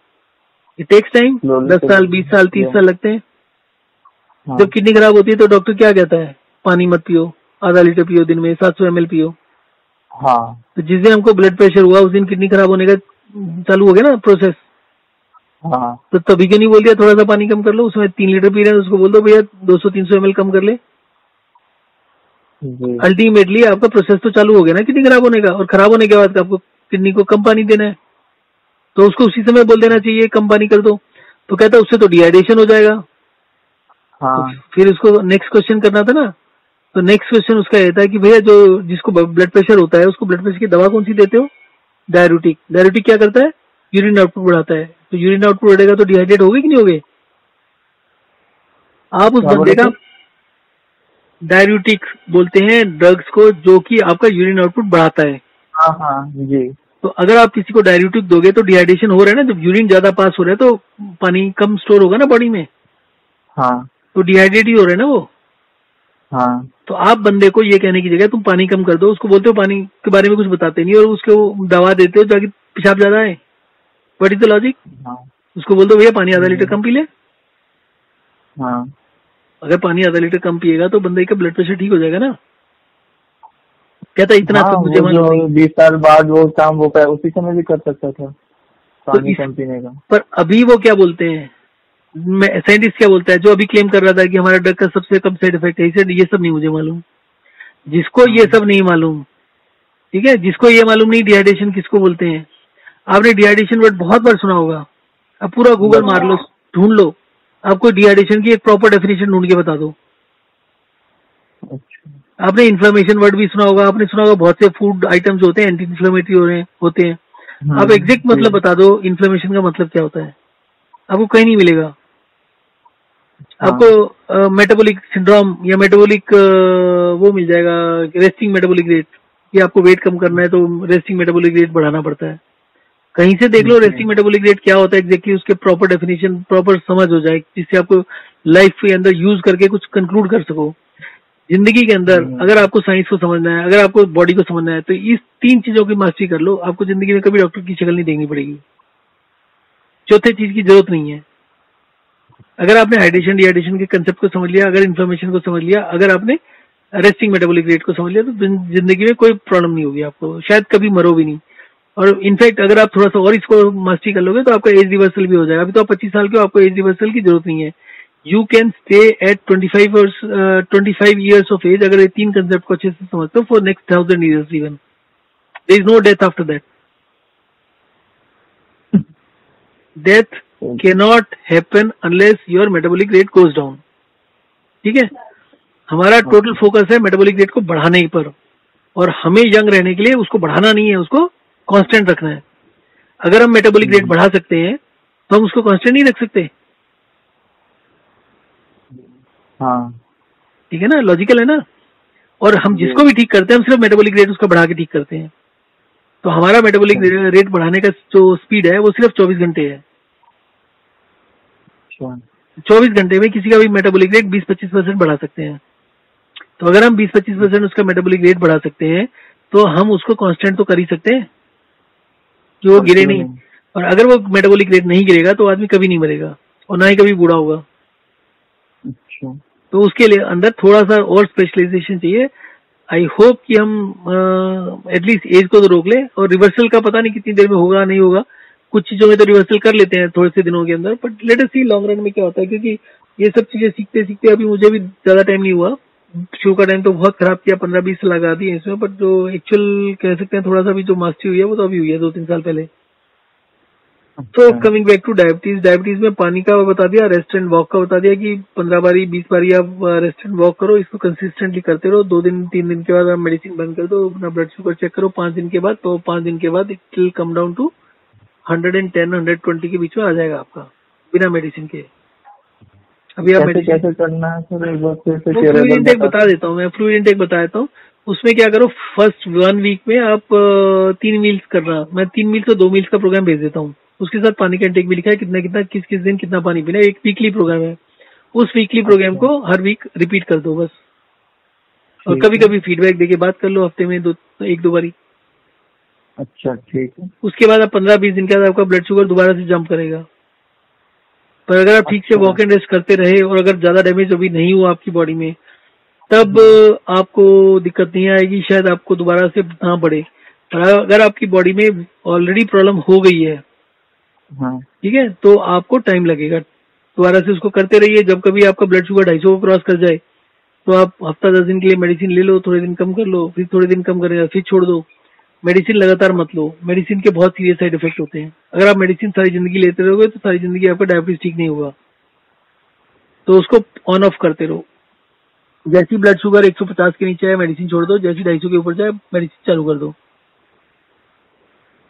इट टेक्स टाइम, 10 साल 20 साल 30 साल लगते हैं। जब किडनी खराब होती है तो डॉक्टर क्या कहता है? पानी मत पियो, आधा लीटर पियो दिन में, 700 ml पियो। हाँ। तो जिस दिन हमको ब्लड प्रेशर हुआ उस दिन किडनी खराब होने का चालू हो गया ना प्रोसेस। हाँ। तो तभी क्यों नहीं बोल दिया थोड़ा सा पानी कम कर लो? उसमें 3 लीटर पी रहे हैं, उसको बोल दो भैया 200-300 ml कम कर ले। अल्टीमेटली आपका प्रोसेस तो चालू हो गया ना किडनी खराब होने का, और खराब होने के बाद आपको किडनी को कम पानी देना है, तो उसको उसी समय बोल देना चाहिए कम पानी कर दो। तो कहता है उससे तो डिहाइड्रेशन हो जाएगा। हाँ। तो फिर उसको नेक्स्ट क्वेश्चन करना था ना। तो नेक्स्ट क्वेश्चन उसका ये था कि भैया जो जिसको ब्लड प्रेशर होता है उसको ब्लड प्रेशर की दवा कौन सी देते हो? डाययूरेटिक। डाययूरेटिक क्या करता है? यूरिन आउटपुट बढ़ाता है। तो यूरिन आउटपुट बढ़ेगा तो डिहाइड्रेट होगे कि नहीं होगे? आप उस बंदे का डाययूरेटिक बोलते हैं ड्रग्स को जो कि आपका यूरिन आउटपुट बढ़ाता है। हाँ हाँ जी। तो अगर आप किसी को डाययूरेटिक दोगे तो डिहाइड्रेशन हो रहा है ना, जब यूरिन ज्यादा पास हो रहा है तो पानी कम स्टोर होगा ना बॉडी में। हाँ। तो डिहाइड्रेट ही हो रहा है ना वो। हाँ। तो आप बंदे को ये कहने की जगह तुम पानी कम कर दो, उसको बोलते हो पानी के बारे में कुछ बताते नहीं और उसको दवा देते हो जाके पेशाब ज्यादा है। What is the logic? उसको बोल दो भैया पानी आधा लीटर कम पी ले। हाँ। अगर पानी आधा लीटर कम पिएगा तो बंदे का ब्लड प्रेशर ठीक हो जाएगा ना। कहता इतना सब मुझे मालूम नहीं। 20 साल बाद वो काम वो उसी समय भी कर सकता था पानी कम पीने का। पर अभी वो क्या बोलते हैं, साइंटिस्ट क्या बोलता है जो अभी क्लेम कर रहा था कि हमारा ड्रग का सबसे कम साइड इफेक्ट है, इसे ये सब नहीं मुझे मालूम। जिसको ये सब नहीं मालूम, ठीक है, जिसको ये मालूम नहीं डिहाइड्रेशन किसको बोलते हैं। आपने डिहाइड्रेशन वर्ड बहुत बार सुना होगा, अब पूरा गूगल मार लो, ढूंढ लो, आपको डिहाइड्रेशन की एक प्रॉपर डेफिनेशन ढूंढ के बता दो। आपने इन्फ्लेमेशन वर्ड भी सुना होगा, आपने सुना होगा बहुत से फूड आइटम्स होते हैं एंटी इन्फ्लेमेटरी होते हैं। आप एग्जैक्ट मतलब बता दो इन्फ्लेमेशन का मतलब क्या होता है, आपको कहीं नहीं मिलेगा। आपको मेटाबॉलिक सिंड्रोम या मेटाबॉलिक वो मिल जाएगा, रेस्टिंग मेटाबॉलिक रेट, कि आपको वेट कम करना है तो रेस्टिंग मेटाबॉलिक रेट बढ़ाना पड़ता है। कहीं से देख लो रेस्टिंग मेटाबॉलिक रेट क्या होता है एग्जैक्टली, उसके प्रॉपर डेफिनेशन प्रॉपर समझ हो जाए, जिससे आपको लाइफ के अंदर यूज करके कुछ कंक्लूड कर सको। जिंदगी के अंदर अगर आपको साइंस को समझना है, अगर आपको बॉडी को समझना है, तो इस 3 चीजों की मास्टरी कर लो, आपको जिंदगी में कभी डॉक्टर की शक्ल नहीं देखनी पड़ेगी। चौथे चीज की जरूरत नहीं है। अगर आपने हाइड्रेशन डिहाइड्रेशन के कंसेप्ट को समझ लिया, अगर इन्फॉर्मेशन को समझ लिया, अगर आपने रेस्टिंग मेटाबॉलिक रेट को समझ लिया, तो जिंदगी में कोई प्रॉब्लम नहीं होगी आपको, शायद कभी मरो भी नहीं। और इनफैक्ट अगर आप थोड़ा सा और इसको मास्टरी कर लोगे तो आपका एज रिवर्सल भी हो जाएगा। अभी तो आप 25 साल के हो, आपको एज रिवर्सल की जरूरत नहीं है। You can stay at 25 years of age, अगर ये 3 कंसेप्ट को अच्छे से समझते हो, for next 1000 years even. There is no death after that. Death cannot happen unless your metabolic rate goes down. ठीक है, हमारा टोटल फोकस है मेटाबॉलिक रेट को बढ़ाने पर, और हमें यंग रहने के लिए उसको बढ़ाना नहीं है, उसको कांस्टेंट रखना है। अगर हम मेटाबॉलिक रेट बढ़ा सकते हैं तो हम उसको कांस्टेंट नहीं रख सकते। हाँ ठीक है ना, लॉजिकल है ना। और हम जिसको भी ठीक करते हैं हम सिर्फ मेटाबॉलिक रेट उसका बढ़ा के ठीक करते हैं। तो हमारा मेटाबॉलिक रेट बढ़ाने का जो स्पीड है वो सिर्फ 24 घंटे है। 24 घंटे में किसी का भी मेटाबॉलिक रेट 20-25% बढ़ा सकते हैं। तो अगर हम 20-25% उसका मेटाबॉलिक रेट बढ़ा सकते हैं तो हम उसको कांस्टेंट तो कर ही सकते हैं कि वो गिरे नहीं। और अगर वो मेटाबॉलिक रेट नहीं गिरेगा तो आदमी कभी नहीं मरेगा और ना ही कभी बूढ़ा होगा। अच्छा, तो उसके लिए अंदर थोड़ा सा और स्पेशलाइजेशन चाहिए। आई होप कि हम एटलीस्ट एज को तो रोक ले, और रिवर्सल का पता नहीं कितनी देर में होगा नहीं होगा। कुछ चीजों में तो रिवर्सल कर लेते हैं थोड़े से दिनों के अंदर, but let us see long run में क्या होता है, क्योंकि ये सब चीजें सीखते सीखते अभी मुझे भी ज्यादा टाइम नहीं हुआ। शुरू का टाइम तो बहुत खराब किया, 15-20 साल लगा दिए इसमें, बट जो एक्चुअल कह सकते हैं थोड़ा सा भी जो मास्टरी हुई है वो तो अभी हुई है 2-3 साल पहले। तो coming back two diabetes, diabetes में पानी का बता दिया, रेस्ट एंड वॉक का बता दिया कि 15 बारी 20 बारी आप रेस्ट एंड वॉक करो, इसको कंसिस्टेंटली करते रहो। 2 दिन 3 दिन के बाद आप मेडिसिन बंद कर दो, अपना ब्लड शुगर चेक करो 5 दिन के बाद, तो 5 दिन के बाद it will come down to 110-120 के बीच में आ जाएगा आपका बिना मेडिसिन के। अभी आप कैसे करना है सर, एक बार फिर से फ्लूइड इंटेक बता देता हूँ, मैं फ्लूइड इंटेक बता देता हूँ। उसमें क्या करो, फर्स्ट 1 वीक में आप 3 मील्स करना। मैं 3 मील्स और 2 मील्स का प्रोग्राम भेज देता हूँ। उसके साथ पानी का इंटेक भी लिखा है, कितना कितना किस किस दिन कितना पानी पीना है। एक वीकली प्रोग्राम है, उस वीकली प्रोग्राम को हर वीक रिपीट कर दो बस। और कभी कभी फीडबैक देके बात कर लो, हफ्ते में 1-2 बारी। अच्छा ठीक है। उसके बाद आप 15-20 दिन के बाद आपका ब्लड शुगर दोबारा से जंप करेगा। पर अगर आप ठीक से वॉक एंड रेस्ट करते रहे और अगर ज्यादा डैमेज अभी नहीं हुआ आपकी बॉडी में, तब आपको दिक्कत नहीं आएगी, शायद आपको दोबारा से ना बढ़े। पर अगर आपकी बॉडी में ऑलरेडी प्रॉब्लम हो गई है, ठीक है, तो आपको टाइम लगेगा। दोबारा से उसको करते रहिए। जब कभी आपका ब्लड शुगर 250 को क्रॉस कर जाए तो आप हफ्ता 10 दिन के लिए मेडिसिन ले लो, थोड़े दिन कम कर लो, फिर थोड़े दिन कम करेगा, फिर छोड़ दो। मेडिसिन लगातार मत लो, मेडिसिन के बहुत सीरियस साइड इफेक्ट होते हैं। अगर आप मेडिसिन सारी जिंदगी लेते रहोगे तो सारी जिंदगी आपका डायबिटीज ठीक नहीं होगा। तो उसको ऑन ऑफ करते रहो। जैसी ब्लड शुगर 150 के नीचे है मेडिसिन छोड़ दो, जैसी 250 के ऊपर जाए मेडिसिन चालू कर दो।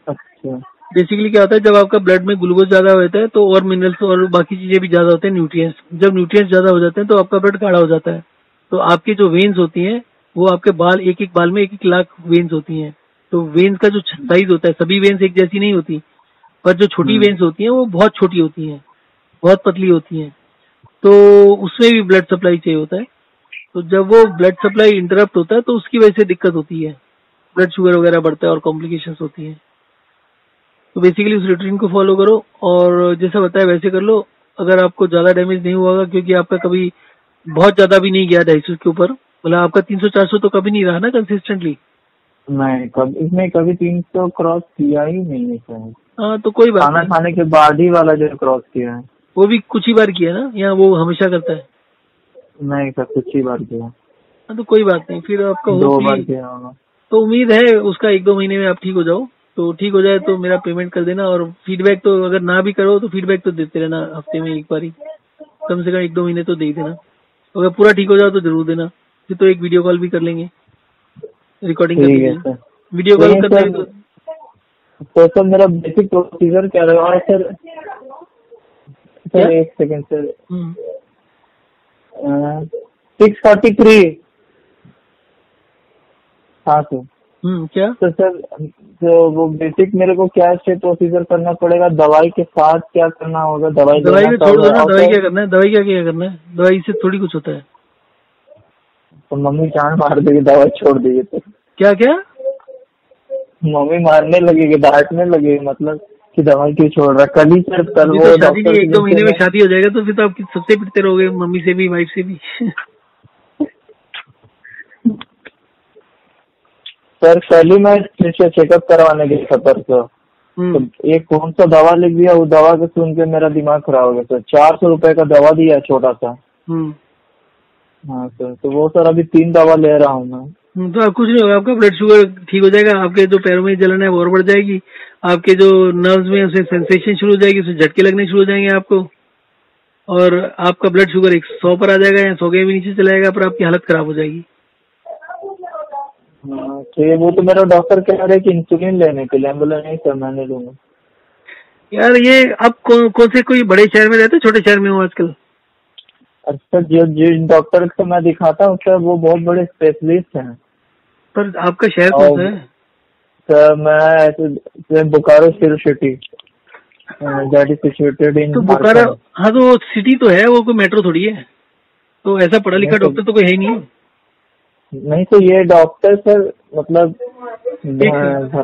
अच्छा, बेसिकली क्या होता है, जब आपका ब्लड में ग्लूकोज ज्यादा होता है तो और मिनरल्स और बाकी चीजें भी ज्यादा होते हैं, न्यूट्रिएंट्स। जब न्यूट्रिएंट्स ज्यादा हो जाते हैं तो आपका ब्लड गाढ़ा हो जाता है। तो आपकी जो वेन्स होती हैं वो आपके बाल, एक एक बाल में 1-1 लाख वेन्स होती हैं। तो वेन्स का जो साइज होता है, सभी वेन्स एक जैसी नहीं होती, पर जो छोटी वेन्स होती हैं वो बहुत छोटी होती हैं, बहुत पतली होती हैं। तो उसमें भी ब्लड सप्लाई चाहिए होता है। तो जब वो ब्लड सप्लाई इंटरप्ट होता है तो उसकी वजह से दिक्कत होती है, ब्लड शुगर वगैरह बढ़ता है और कॉम्प्लिकेशंस होती हैं। तो बेसिकली उस रूटीन को फॉलो करो और जैसा बताया वैसे कर लो। अगर आपको ज्यादा डैमेज नहीं हुआ, क्योंकि आपका कभी बहुत ज्यादा भी नहीं गया 250 के ऊपर, मतलब आपका 300-400 तो कभी नहीं रहा ना कंसिस्टेंटली। नहीं, कभी इसमें कभी 300 क्रॉस किया ही नहीं है सर। हाँ तो कोई बात खाना खाने के बाद ही वाला जो क्रॉस किया है वो भी कुछ ही बार किया ना, या वो हमेशा करता है? नहीं सर, कुछ ही बार किया। हाँ तो कोई बात नहीं, फिर आपका 2 बार किया होगा। तो उम्मीद है उसका 1-2 महीने में आप ठीक हो जाओ। तो ठीक हो जाए तो मेरा पेमेंट कर देना, और फीडबैक तो अगर ना भी करो तो फीडबैक तो देते रहना, हफ्ते में 1 बारी, कम से कम 1-2 महीने तो दे ही देना। अगर पूरा ठीक हो जाओ तो जरूर देना, फिर तो एक वीडियो कॉल भी कर लेंगे, रिकॉर्डिंग कर लेंगे, वीडियो कॉल करना है तो सर मेरा बेसिक प्रोसीजर क्या रहेगा? और सर 1 सेकेंड सर, 643। हाँ सर। क्या तो सर जो वो बेसिक मेरे को क्या स्टेप प्रोसीजर करना पड़ेगा? दवाई के साथ क्या करना होगा? दवाई को छोड़ दो ना, दवाई क्या करना है, दवाई क्या करना है, दवाई से थोड़ी कुछ होता है। तो मम्मी जान मार देगी दवाई छोड़ देगी तो? क्या क्या मम्मी मारने लगेगी, डांटने लगेगी, मतलब कि दवाई क्यों छोड़ रहा? कल ही सर, कल वो शादी नहीं, 1-2 महीने में शादी हो जाएगा तो फिर तो आप सबसे पिटते रहोगे, मम्मी से भी वाइफ से भी। सर कल ही मैं चेकअप करवाने गया था परसों, तो एक कौन सा दवा लिख दिया, वो दवा को सुन के मेरा दिमाग खराब हो गया सर। 400 रुपए का दवा दिया छोटा सा। हाँ सर, तो वो सर अभी 3 दवा ले रहा हूँ मैं। तो आप कुछ नहीं होगा, आपका ब्लड शुगर ठीक हो जाएगा, आपके जो पैरों में जलन है वो और बढ़ जाएगी, आपके जो नर्व्स में उसे सेंसेशन शुरू हो जाएगी, उसे झटके लगने शुरू हो जाएंगे आपको, और आपका ब्लड शुगर 100 पर आ जाएगा या 100 के भी नीचे चला जाएगा, पर आपकी हालत खराब हो जाएगी। हाँ, तो ये वो तो मेरा डॉक्टर कह रहे कि इंसुलिन लेने के लिए, बोला नहीं सर मैं नहीं लूंगा। यार ये आप कौन से कोई बड़े शहर में रहते हो, छोटे शहर में हो आजकल? अच्छा, जो जिस डॉक्टर को मैं दिखाता हूँ सर वो बहुत बड़े स्पेशलिस्ट हैं। पर आपका शहर कौन सा है? सर मैं ऐसे Bokaro city, that is situated in. तो बोकारो, हाँ तो सिटी तो है, वो कोई मेट्रो थोड़ी है, तो ऐसा पढ़ा लिखा डॉक्टर तो कोई है ही नहीं। नहीं तो ये डॉक्टर सर मतलब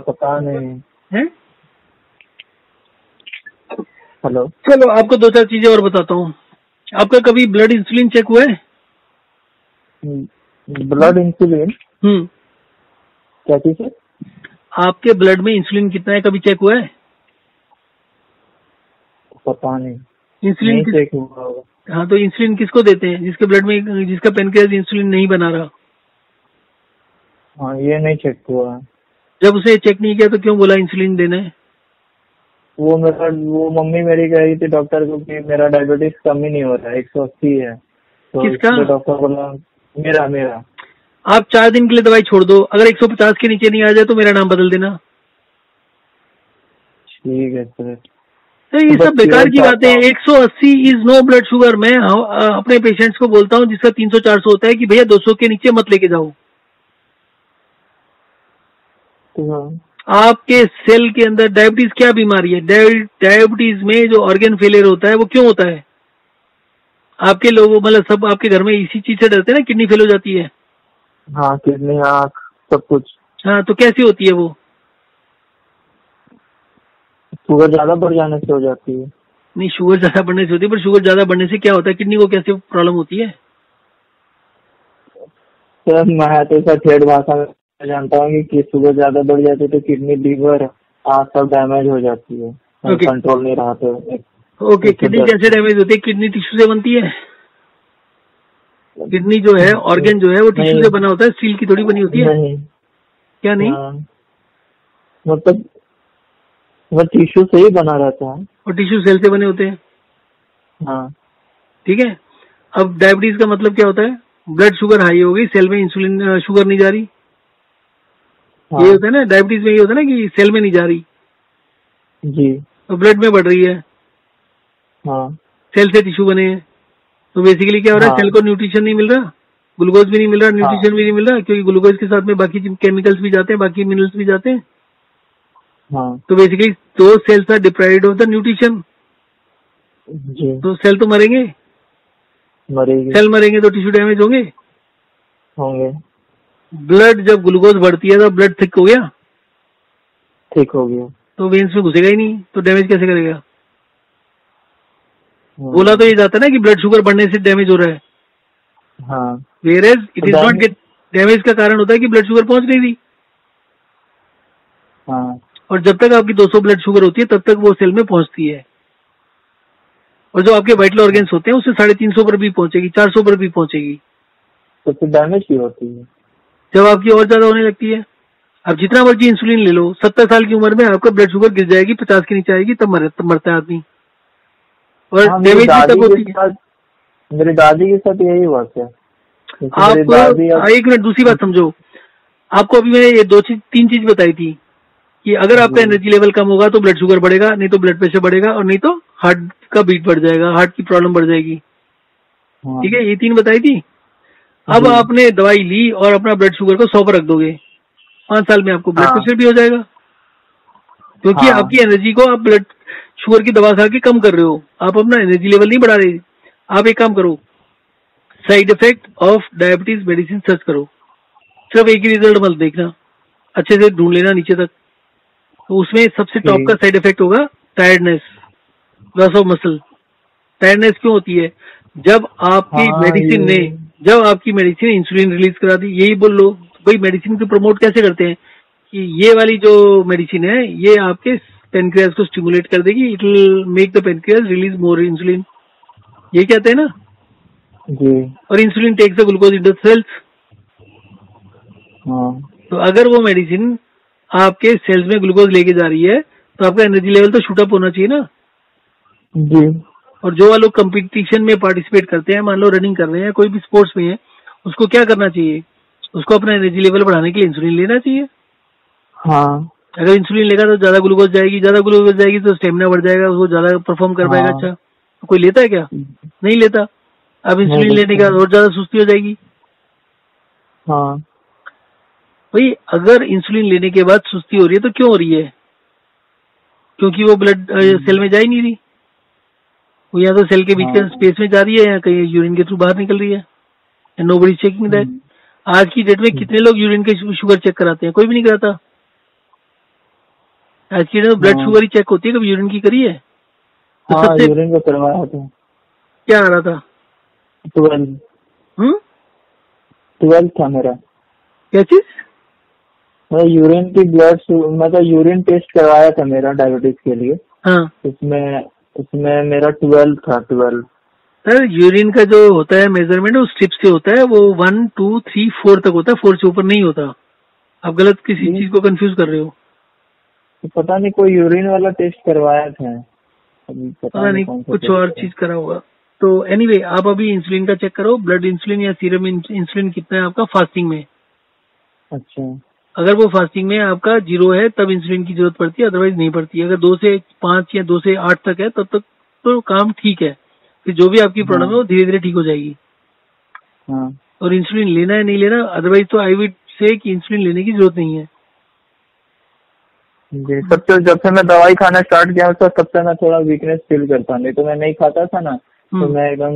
पता नहीं है। हेलो, चलो आपको 2-4 चीजें और बताता हूँ। आपका कभी ब्लड इंसुलिन चेक हुआ है? Blood insulin? क्या चीज है? आपके ब्लड में इंसुलिन कितना है, कभी चेक हुआ है? पता नहीं, इंसुलिन चेक हुआ होगा। हाँ तो इंसुलिन किसको देते हैं? जिसके ब्लड में, जिसका पेनक्रियास इंसुलिन नहीं बना रहा। हाँ ये नहीं चेक हुआ। जब उसे चेक नहीं किया तो क्यों बोला इंसुलिन देना है? वो मम्मी मेरी कह रही थी डॉक्टर को कि मेरा डायबिटीज कम ही नहीं हो रहा है, 180 है। तो किसका? डॉक्टर बोला मेरा। आप 4 दिन के लिए दवाई छोड़ दो, अगर 150 के नीचे नहीं आ जाए तो मेरा नाम बदल देना। ठीक है सर। तो ये सब बेकार की बातें हैं। 180 इज नो ब्लड शुगर। मैं अपने पेशेंट्स को बोलता हूँ जिसका 300-400 होता है कि भैया 200 के नीचे मत लेके जाओ। आपके सेल के अंदर डायबिटीज क्या बीमारी है? डायबिटीज में जो ऑर्गन फेलियर होता है वो क्यों होता है? आपके लोगों मतलब सब आपके घर में इसी चीज से डरते हैं ना, किडनी फेल हो जाती है। हाँ किडनी, आँख, सब कुछ। हाँ तो कैसी होती है वो? शुगर ज्यादा बढ़ जाने से हो जाती है। नहीं, शुगर ज्यादा बढ़ने से होती है, पर शुगर ज्यादा बढ़ने से क्या होता है? किडनी को कैसे प्रॉब्लम होती है? सर मैं तो ऐसा ठेठ भाषा में जानता हूँ कि शुगर ज्यादा बढ़ जाती है तो किडनी, लीवर, आँख सब डैमेज हो जाती है। कंट्रोल नहीं रहा तो। ओके, किडनी कैसे डैमेज होती है? किडनी टिश्यू से बनती है। किडनी जो है ऑर्गन जो है वो टिश्यू से बना होता है, स्टील की थोड़ी बनी होती है। नहीं। क्या नहीं? मतलब वो टिश्यू से ही बना रहता है और टिश्यू सेल से बने होते हैं। हाँ ठीक है। अब डायबिटीज का मतलब क्या होता है? ब्लड शुगर हाई हो गई, सेल में इंसुलिन शुगर नहीं जा रही। हाँ। ये होता है ना डायबिटीज में, ये होता है ना कि सेल में नहीं जा रही जी, तो ब्लड में बढ़ रही है। हाँ। सेल से टिश्यू बने हैं तो बेसिकली क्या हो रहा है? सेल को न्यूट्रिशन नहीं मिल रहा, ग्लूकोज भी नहीं मिल रहा, न्यूट्रिशन भी नहीं मिल रहा, क्योंकि ग्लूकोज के साथ में बाकी केमिकल्स भी जाते हैं, बाकी मिनरल्स भी जाते हैं। तो बेसिकली दो cells are deprived of the nutrition. तो सेल तो मरेंगे, सेल मरेंगे तो टिश्यू डैमेज होंगे। ब्लड जब ग्लूकोज बढ़ती है तो ब्लड थिक हो गया, तो वेन्स में घुसेगा ही नहीं, तो डैमेज कैसे करेगा? बोला तो ये जाता है ना कि ब्लड शुगर बढ़ने से डैमेज हो रहा है। Whereas it is not gate damage का कारण होता है कि ब्लड शुगर पहुंच नहीं रही। और जब तक आपकी 200 ब्लड शुगर होती है तब तक वो सेल में पहुंचती है, और जो आपके वाइटल ऑर्गन्स होते हैं उससे 350 पर भी पहुंचेगी, 400 पर भी पहुंचेगी। तो फिर डैमेज भी होती है जब आपकी और ज्यादा होने लगती है। अब जितना मर्जी इंसुलिन ले लो, 70 साल की उम्र में आपका ब्लड शुगर गिर जाएगी, 50 के नीचे आएगी, तब मरता है आदमी। और डैमेज भी तब होती है। मेरी दादी के साथ यही हुआ क्या? आप एक मिनट दूसरी बात समझो। आपको अभी मैंने ये 2-3 चीज बताई थी कि अगर आपका एनर्जी लेवल कम होगा तो ब्लड शुगर बढ़ेगा, नहीं तो ब्लड प्रेशर बढ़ेगा, और नहीं तो हार्ट का बीट बढ़ जाएगा, हार्ट की प्रॉब्लम बढ़ जाएगी। ठीक है, ये 3 बताई थी। अब आपने दवाई ली और अपना ब्लड शुगर को 100 पर रख दोगे, 5 साल में आपको ब्लड प्रेशर भी हो जाएगा, क्योंकि आपकी एनर्जी को आप ब्लड शुगर की दवा खा के कम कर रहे हो, आप अपना एनर्जी लेवल नहीं बढ़ा रहे। आप एक काम करो, side effect of diabetes medicine search करो, सिर्फ एक ही रिजल्ट मत देखना, अच्छे से ढूंढ लेना नीचे तक। तो उसमें सबसे टॉप का साइड इफेक्ट होगा tiredness, loss of muscle. Tiredness क्यों होती है? जब आपकी मेडिसिन इंसुलिन रिलीज करा दी, यही बोल लो भाई। मेडिसिन को प्रमोट कैसे करते हैं कि ये वाली जो मेडिसिन है ये आपके पेनक्रियास को स्टिमुलेट कर देगी, it will make the pancreas release more insulin, ये कहते हैं ना जी। और insulin takes the glucose into cells. तो अगर वो मेडिसिन आपके सेल्स में ग्लूकोज लेके जा रही है तो आपका एनर्जी लेवल तो शूट अप होना चाहिए ना। जी। और जो लोग कंपटीशन में पार्टिसिपेट करते हैं, मान लो रनिंग कर रहे हैं, कोई भी स्पोर्ट्स में है, उसको क्या करना चाहिए? उसको अपना एनर्जी लेवल बढ़ाने के लिए इंसुलिन लेना चाहिए। हाँ अगर इंसुलिन लेगा तो ज्यादा ग्लूकोज जाएगी, ज्यादा ग्लूकोज जाएगी तो स्टेमिना बढ़ जाएगा, वो ज्यादा परफॉर्म कर पाएगा। हाँ। अच्छा, तो कोई लेता है क्या? नहीं लेता। अब नहीं इंसुलिन लेने के लगता। बाद और ज्यादा सुस्ती हो जाएगी। हाँ। भाई अगर इंसुलिन लेने के बाद सुस्ती हो रही है तो क्यों हो रही है? क्योंकि वो ब्लड सेल में जा ही नहीं रही। वो या तो सेल के बीच के हाँ। स्पेस में जा रही है, या कहीं यूरिन के थ्रू बाहर निकल रही है। And nobody checking that. आज की डेट में कितने लोग यूरिन के शुगर चेक कराते हैं? कोई भी नहीं कराता। आज की डेट में ब्लड हाँ। शुगर ही चेक होती है, कभी यूरिन की करी है? तो हाँ सबसे यूरिन का करवाया था। क्या आ रहा था? 12 12 था मेरा। क्या चीज? मैं यूरिन की मतलब यूरिन टेस्ट करवाया था मेरा डायबिटीज के लिए। हाँ उसमें उसमें मेरा 12 था। 12। सर, यूरिन का जो होता है मेजरमेंट वो स्ट्रिप से होता है। वो 1 2 3 4 तक होता है, 4 से ऊपर नहीं होता। आप गलत किसी चीज को कंफ्यूज कर रहे हो। तो पता नहीं कोई यूरिन वाला टेस्ट करवाया था। अभी पता पता नहीं नहीं, कौन सा कुछ टेस्ट और था। चीज करा होगा। तो एनीवे आप अभी इंसुलिन का चेक करो, ब्लड इंसुलिन या सीरम इंसुलिन कितना है आपका फास्टिंग में। अच्छा। अगर वो फास्टिंग में आपका 0 है तब इंसुलिन की जरूरत पड़ती है, अदरवाइज नहीं पड़ती। अगर 2 से 5 या 2 से 8 तक है तब तक तो काम ठीक है। फिर जो भी आपकी प्रॉब्लम हाँ। है वो धीरे धीरे ठीक हो जाएगी। हाँ। और इंसुलिन लेना है नहीं लेना, अदरवाइज तो आई वुड से कि इंसुलिन लेने की जरूरत नहीं है। जी। जब से मैं दवाई खाना स्टार्ट किया तब से मैं थोड़ा वीकनेस फील करता। नहीं तो मैं नहीं खाता था ना, तो मैं एकदम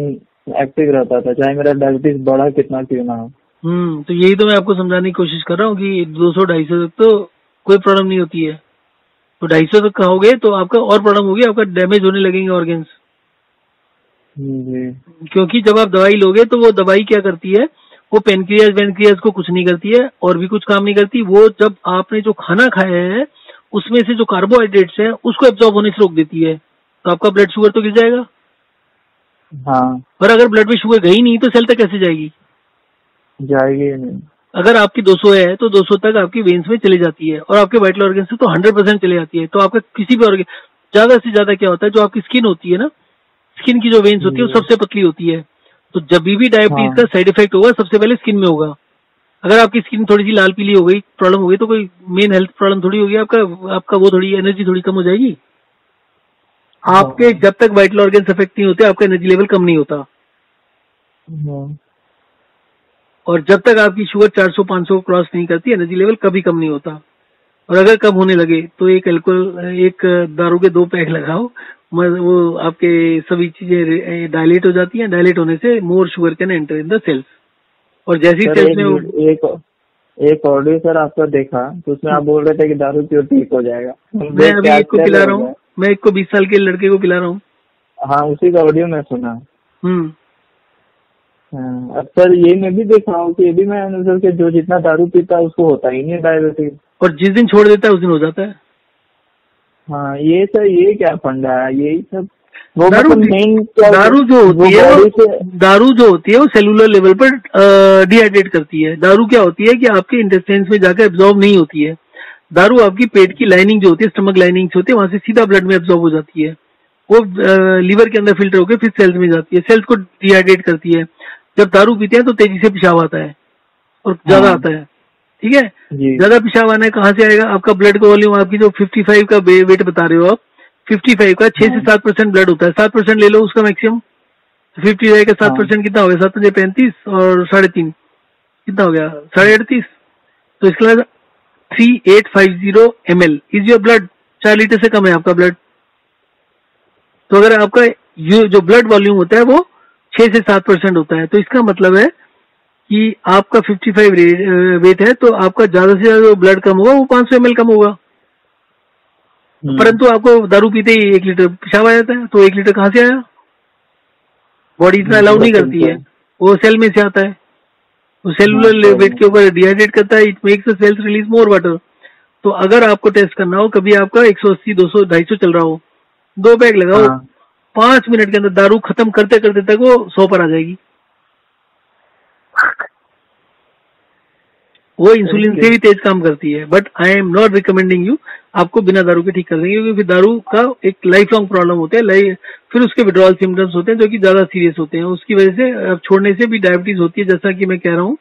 एक्टिव रहता था, चाहे मेरा डायबिटीज बढ़ा कितना क्यों ना हो। तो यही तो मैं आपको समझाने की कोशिश कर रहा हूँ कि 200-250 तक तो कोई प्रॉब्लम नहीं होती है। तो 250 तक खाओगे तो आपका और प्रॉब्लम होगी, आपका डैमेज होने लगेंगे ऑर्गेन्स। जी। क्योंकि जब आप दवाई लोगे तो वो दवाई क्या करती है, वो पेनक्रियाज वेनक्रियाज को कुछ नहीं करती है और भी कुछ काम नहीं करती। वो जब आपने जो खाना खाया है उसमें से जो कार्बोहाइड्रेट्स है उसको एब्जॉर्ब होने से रोक देती है। तो आपका ब्लड शुगर तो गिर जाएगा। हाँ। और अगर ब्लड में शुगर गई नहीं तो सेल तक कैसे जाएगी? जाएगी नहीं। अगर आपकी 200 है तो 200 तक आपकी वेन्स में चली जाती है, और आपके वाइटल ऑर्गन से तो 100% चली जाती है। तो आपका किसी भी ऑर्गन, ज्यादा से ज्यादा क्या होता है, जो आपकी स्किन होती है ना, स्किन की जो वेन्स होती है वो सबसे पतली होती है। तो जब भी डायबिटीज का साइड इफेक्ट होगा सबसे पहले स्किन में होगा। अगर आपकी स्किन थोड़ी सी लाल पीली हो गई, प्रॉब्लम हो गई, तो कोई मेन हेल्थ प्रॉब्लम थोड़ी होगी। आपका वो थोड़ी एनर्जी थोड़ी कम हो जाएगी। आपके जब तक वाइटल ऑर्गन अफेक्ट नहीं होते आपका एनर्जी लेवल कम नहीं होता। और जब तक आपकी शुगर 400-500 क्रॉस नहीं करती एनर्जी लेवल कभी कम नहीं होता। और अगर कम होने लगे तो एक दारू के 2 पैक लगाओ, वो आपके सभी चीजें डायलेट हो जाती हैं। डायलेट होने से more sugar can enter in the cells. और जैसी सर सेल्स में एक ऑडियो सर आपका देखा तो उसमें आप बोल रहे थे कि दारू पियो ठीक हो जाएगा। मैं अभी एक को पिला रहा हूँ, मैं एक को 20 साल के लड़के को पिला रहा हूँ। हाँ उसी का ऑडियो मैं सुना। हम्म। अब सर ये मैं भी देख रहा हूँ कि ये भी मैं मतलब कि जो जितना दारू पीता है उसको होता ही नहीं है डायबिटीज। और जिस दिन छोड़ देता है उस दिन हो जाता है। हाँ ये सर ये क्या फंडा है यही सब। वो दारू मतलब मेन क्या दारू जो होती है दारू जो होती है वो सेलुलर लेवल पर डिहाइड्रेट करती है। दारू क्या होती है कि आपके इंटेस्टाइन्स में जाकर एब्जॉर्ब नहीं होती है। दारू आपकी पेट की लाइनिंग जो होती है, स्टमक लाइनिंग होती है, वहां से सीधा ब्लड में एब्जॉर्ब हो जाती है। वो लीवर के अंदर फिल्टर होकर फिर सेल्स में जाती है, सेल्स को डिहाइड्रेट करती है। जब दारू पीते हैं तो तेजी से पेशाब आता है और ज्यादा आता है। ठीक है, ज्यादा पेशाब आना है, कहाँ से आएगा? आपका ब्लड का वॉल्यूम, आपकी जो 55 का वेट बता रहे हो आप, 55 का 6 से 7% ब्लड होता है। 7% ले लो उसका मैक्सिमम। 55 का 7% कितना हो गया? 7 पंजे 35 और 3.5 कितना हो गया? 38.5। तो इसके बाद 3850 ml is your blood. 4 litre से कम है आपका ब्लड। तो अगर आपका जो ब्लड वॉल्यूम होता है वो 6 से 7% होता है, तो इसका मतलब है कि आपका 55 वेट है तो आपका ज्यादा से ज्यादा जो ब्लड कम होगा वो 500 ml कम होगा। परंतु आपको दारू पीते ही 1 लीटर पेशाब आ जाता है, तो 1 लीटर कहाँ से आया? बॉडी इतना अलाउ नहीं करती है, वो सेल में से आता है। वो सेलुलर वेट के ऊपर डिहाइड्रेट करता है, it makes the cells release more water. तो अगर आपको टेस्ट करना हो, कभी आपका 180, 200, 250 चल रहा हो, 2 पैक लगाओ, 5 मिनट के अंदर दारू खत्म करते करते तक वो 100 पर आ जाएगी। वो इंसुलिन से भी तेज काम करती है, but I am not recommending you आपको बिना दारू के ठीक कर देंगे, क्योंकि दारू का एक लाइफ लॉन्ग प्रॉब्लम होता है, फिर उसके विड्रॉल सिम्टम्स होते हैं जो कि ज्यादा सीरियस होते हैं। उसकी वजह से छोड़ने से भी डायबिटीज होती है, जैसा कि मैं कह रहा हूँ।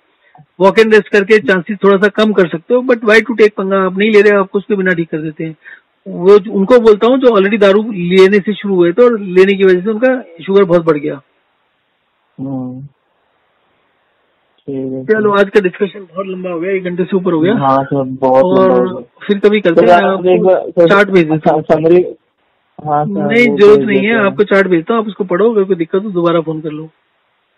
वॉक एंड रेस्ट करके चांसेस थोड़ा सा कम कर सकते हो, बट वाई टू टेक पंगा, आप नहीं ले रहे, आपको उसको बिना ठीक कर देते हैं। वो उनको बोलता हूँ जो ऑलरेडी दारू लेने से शुरू हुए थे और लेने की वजह से उनका शुगर बहुत बढ़ गया। चलो आज का डिस्कशन बहुत लंबा हो गया, 1 घंटे से ऊपर हो गया। हाँ सर, बहुत और फिर कभी करते हैं। आपको चार्ट भेज देता हूँ। हाँ नहीं, जरूरत नहीं है, आपको चार्ट भेजता हूँ, आप उसको पढ़ो, अगर कोई दिक्कत हो दोबारा फोन कर लो।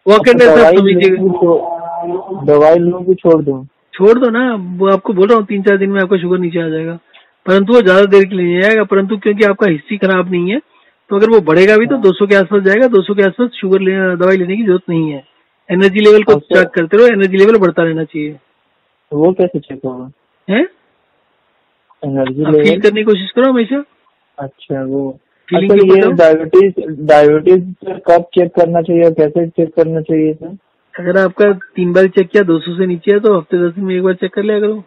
वॉक एंड रेस्ट आप समझिएगा। दवाई लूँ कि छोड़ दूँ? छोड़ दो ना, वो आपको बोल रहा हूँ 3-4 दिन में आपका शुगर नीचे आ जाएगा, परंतु वो ज्यादा देर के लिए नहीं आएगा। परंतु क्योंकि आपका हिस्ट्री खराब नहीं है, तो अगर वो बढ़ेगा भी तो 200 के आसपास जाएगा। 200 के आसपास शुगर दवाई लेने की जरूरत नहीं है। एनर्जी लेवल को चेक करते रहो, एनर्जी लेवल बढ़ता रहना चाहिए। वो कैसे चेक होगा? है एनर्जी लेवल फील करने की कोशिश करो हमेशा। अच्छा, वो फीलिंग अच्छा, ये डायबिटीज कब चेक करना चाहिए और कैसे चेक करना चाहिए सर? अगर आपका 3 बार चेक किया 200 से नीचे है तो हफ्ते 10 दिन में 1 बार चेक कर लिया करो।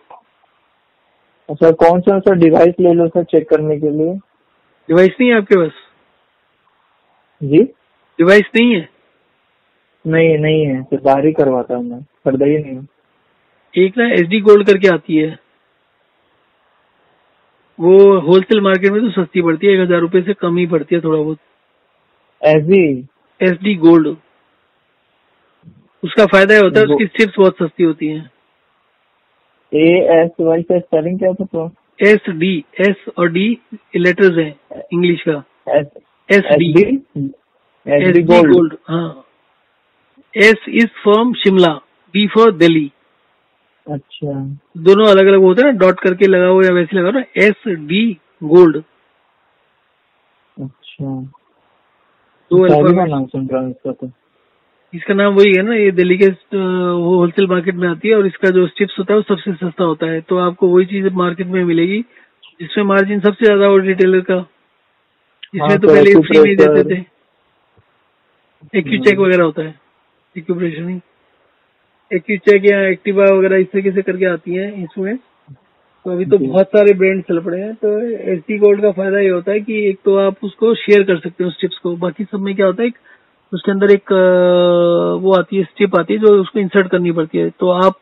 अच्छा, कौन सा डिवाइस ले लो सर चेक करने के लिए? डिवाइस नहीं है आपके पास? जी, डिवाइस नहीं है? नहीं है, तो बाहर ही करवाता हूँ मैं, पर्दा ही नहीं। एक ना SD गोल्ड करके आती है, वो होलसेल मार्केट में तो सस्ती पड़ती है, 1000 रुपए से कम ही पड़ती है थोड़ा बहुत। SD गोल्ड, उसका फायदा होता है उसकी स्ट्रिप्स बहुत सस्ती होती हैं। ASY का स्पेलिंग क्या था तो? SD, S और D लेटर्स हैं इंग्लिश का। SD gold. हाँ, S is from Shimla, D for Delhi. अच्छा, दोनों अलग अलग होते हैं ना, डॉट करके लगाओ या वैसे लगाओ ना, SD गोल्ड। अच्छा, तो नाम सुन रहा हूँ इसका। तो इसका नाम वही है ना, ये दिल्ली के वो होलसेल मार्केट में आती है, और इसका जो स्ट्रिप्स होता है वो सबसे सस्ता होता है। तो आपको वही चीज मार्केट में मिलेगी जिसमें मार्जिन सबसे ज्यादा हो रिटेलर का। इसमें तो पहले फ्री में देते थे। एक्यूचेक वगैरह होता है, एक्यूप्रेशर नहीं, एक्यूचेक या एक्टिवा वगैरह इस तरीके से करके आती है इसमें। तो अभी तो बहुत सारे ब्रांड चल पड़े हैं। तो SD गोल्ड का फायदा ये होता है कि एक तो आप उसको शेयर कर सकते हो स्ट्रिप्स को। बाकी सब में क्या होता है, उसके अंदर एक वो आती है, स्ट्रिप आती है जो उसको इंसर्ट करनी पड़ती है। तो आप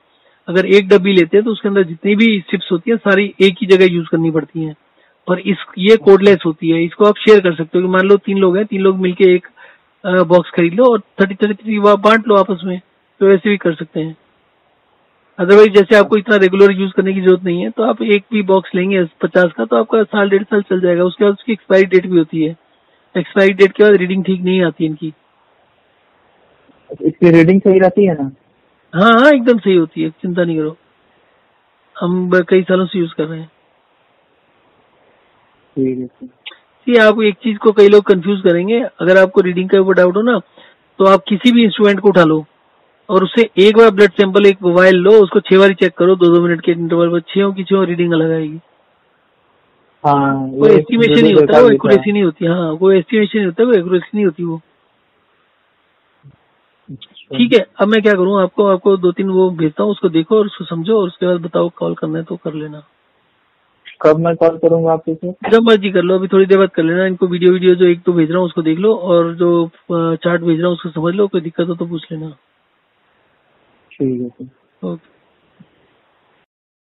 अगर एक डब्बी लेते हैं तो उसके अंदर जितनी भी स्ट्रिप्स होती है सारी एक ही जगह यूज करनी पड़ती हैं। पर ये कोडलेस होती है, इसको आप शेयर कर सकते हो कि मान लो 3 लोग हैं, 3 लोग मिलके एक बॉक्स खरीद लो और 30 बांट लो आपस में, तो ऐसे भी कर सकते हैं। अदरवाइज जैसे आपको इतना रेगुलर यूज करने की जरूरत नहीं है, तो आप एक भी बॉक्स लेंगे 50 का तो आपका 1.5 साल चल जाएगा। उसके बाद उसकी एक्सपायरी डेट भी होती है, एक्सपायरी डेट के बाद रीडिंग ठीक नहीं आती इनकी। इसकी रीडिंग सही रहती है ना? हाँ, एकदम सही होती है, चिंता नहीं करो, हम कई सालों से यूज कर रहे हैं। ठीक है। जी, आप एक चीज को कई लोग कंफ्यूज करेंगे, अगर आपको रीडिंग का ऊपर डाउट हो ना, तो आप किसी भी इंस्ट्रूमेंट को उठा लो और उससे एक बार ब्लड सैंपल, एक मोबाइल लो, उसको 6 बार चेक करो 2-2 मिनट के इंटरवल पर, 6 की 6 रीडिंग अलग आएगी। हाँ, कोई एस्टिमेशन नहीं होता, वो एक्यूरेसी नहीं होती। हाँ, कोई एस्टिमेशन नहीं होता, वो एक्यूरेसी नहीं होती वो। ठीक है, अब मैं क्या करूँ, आपको 2-3 वो भेजता हूँ, उसको देखो और उसको समझो और उसके बाद बताओ, कॉल करना है तो कर लेना। कब मैं कॉल करूंगा आपसे? जब मर्जी कर लो, अभी थोड़ी देर बाद कर लेना। इनको वीडियो जो एक तो भेज रहा हूँ उसको देख लो, और जो चार्ट भेज रहा हूँ उसको समझ लो, कोई दिक्कत हो तो पूछ लेना। ठीक है। ओके।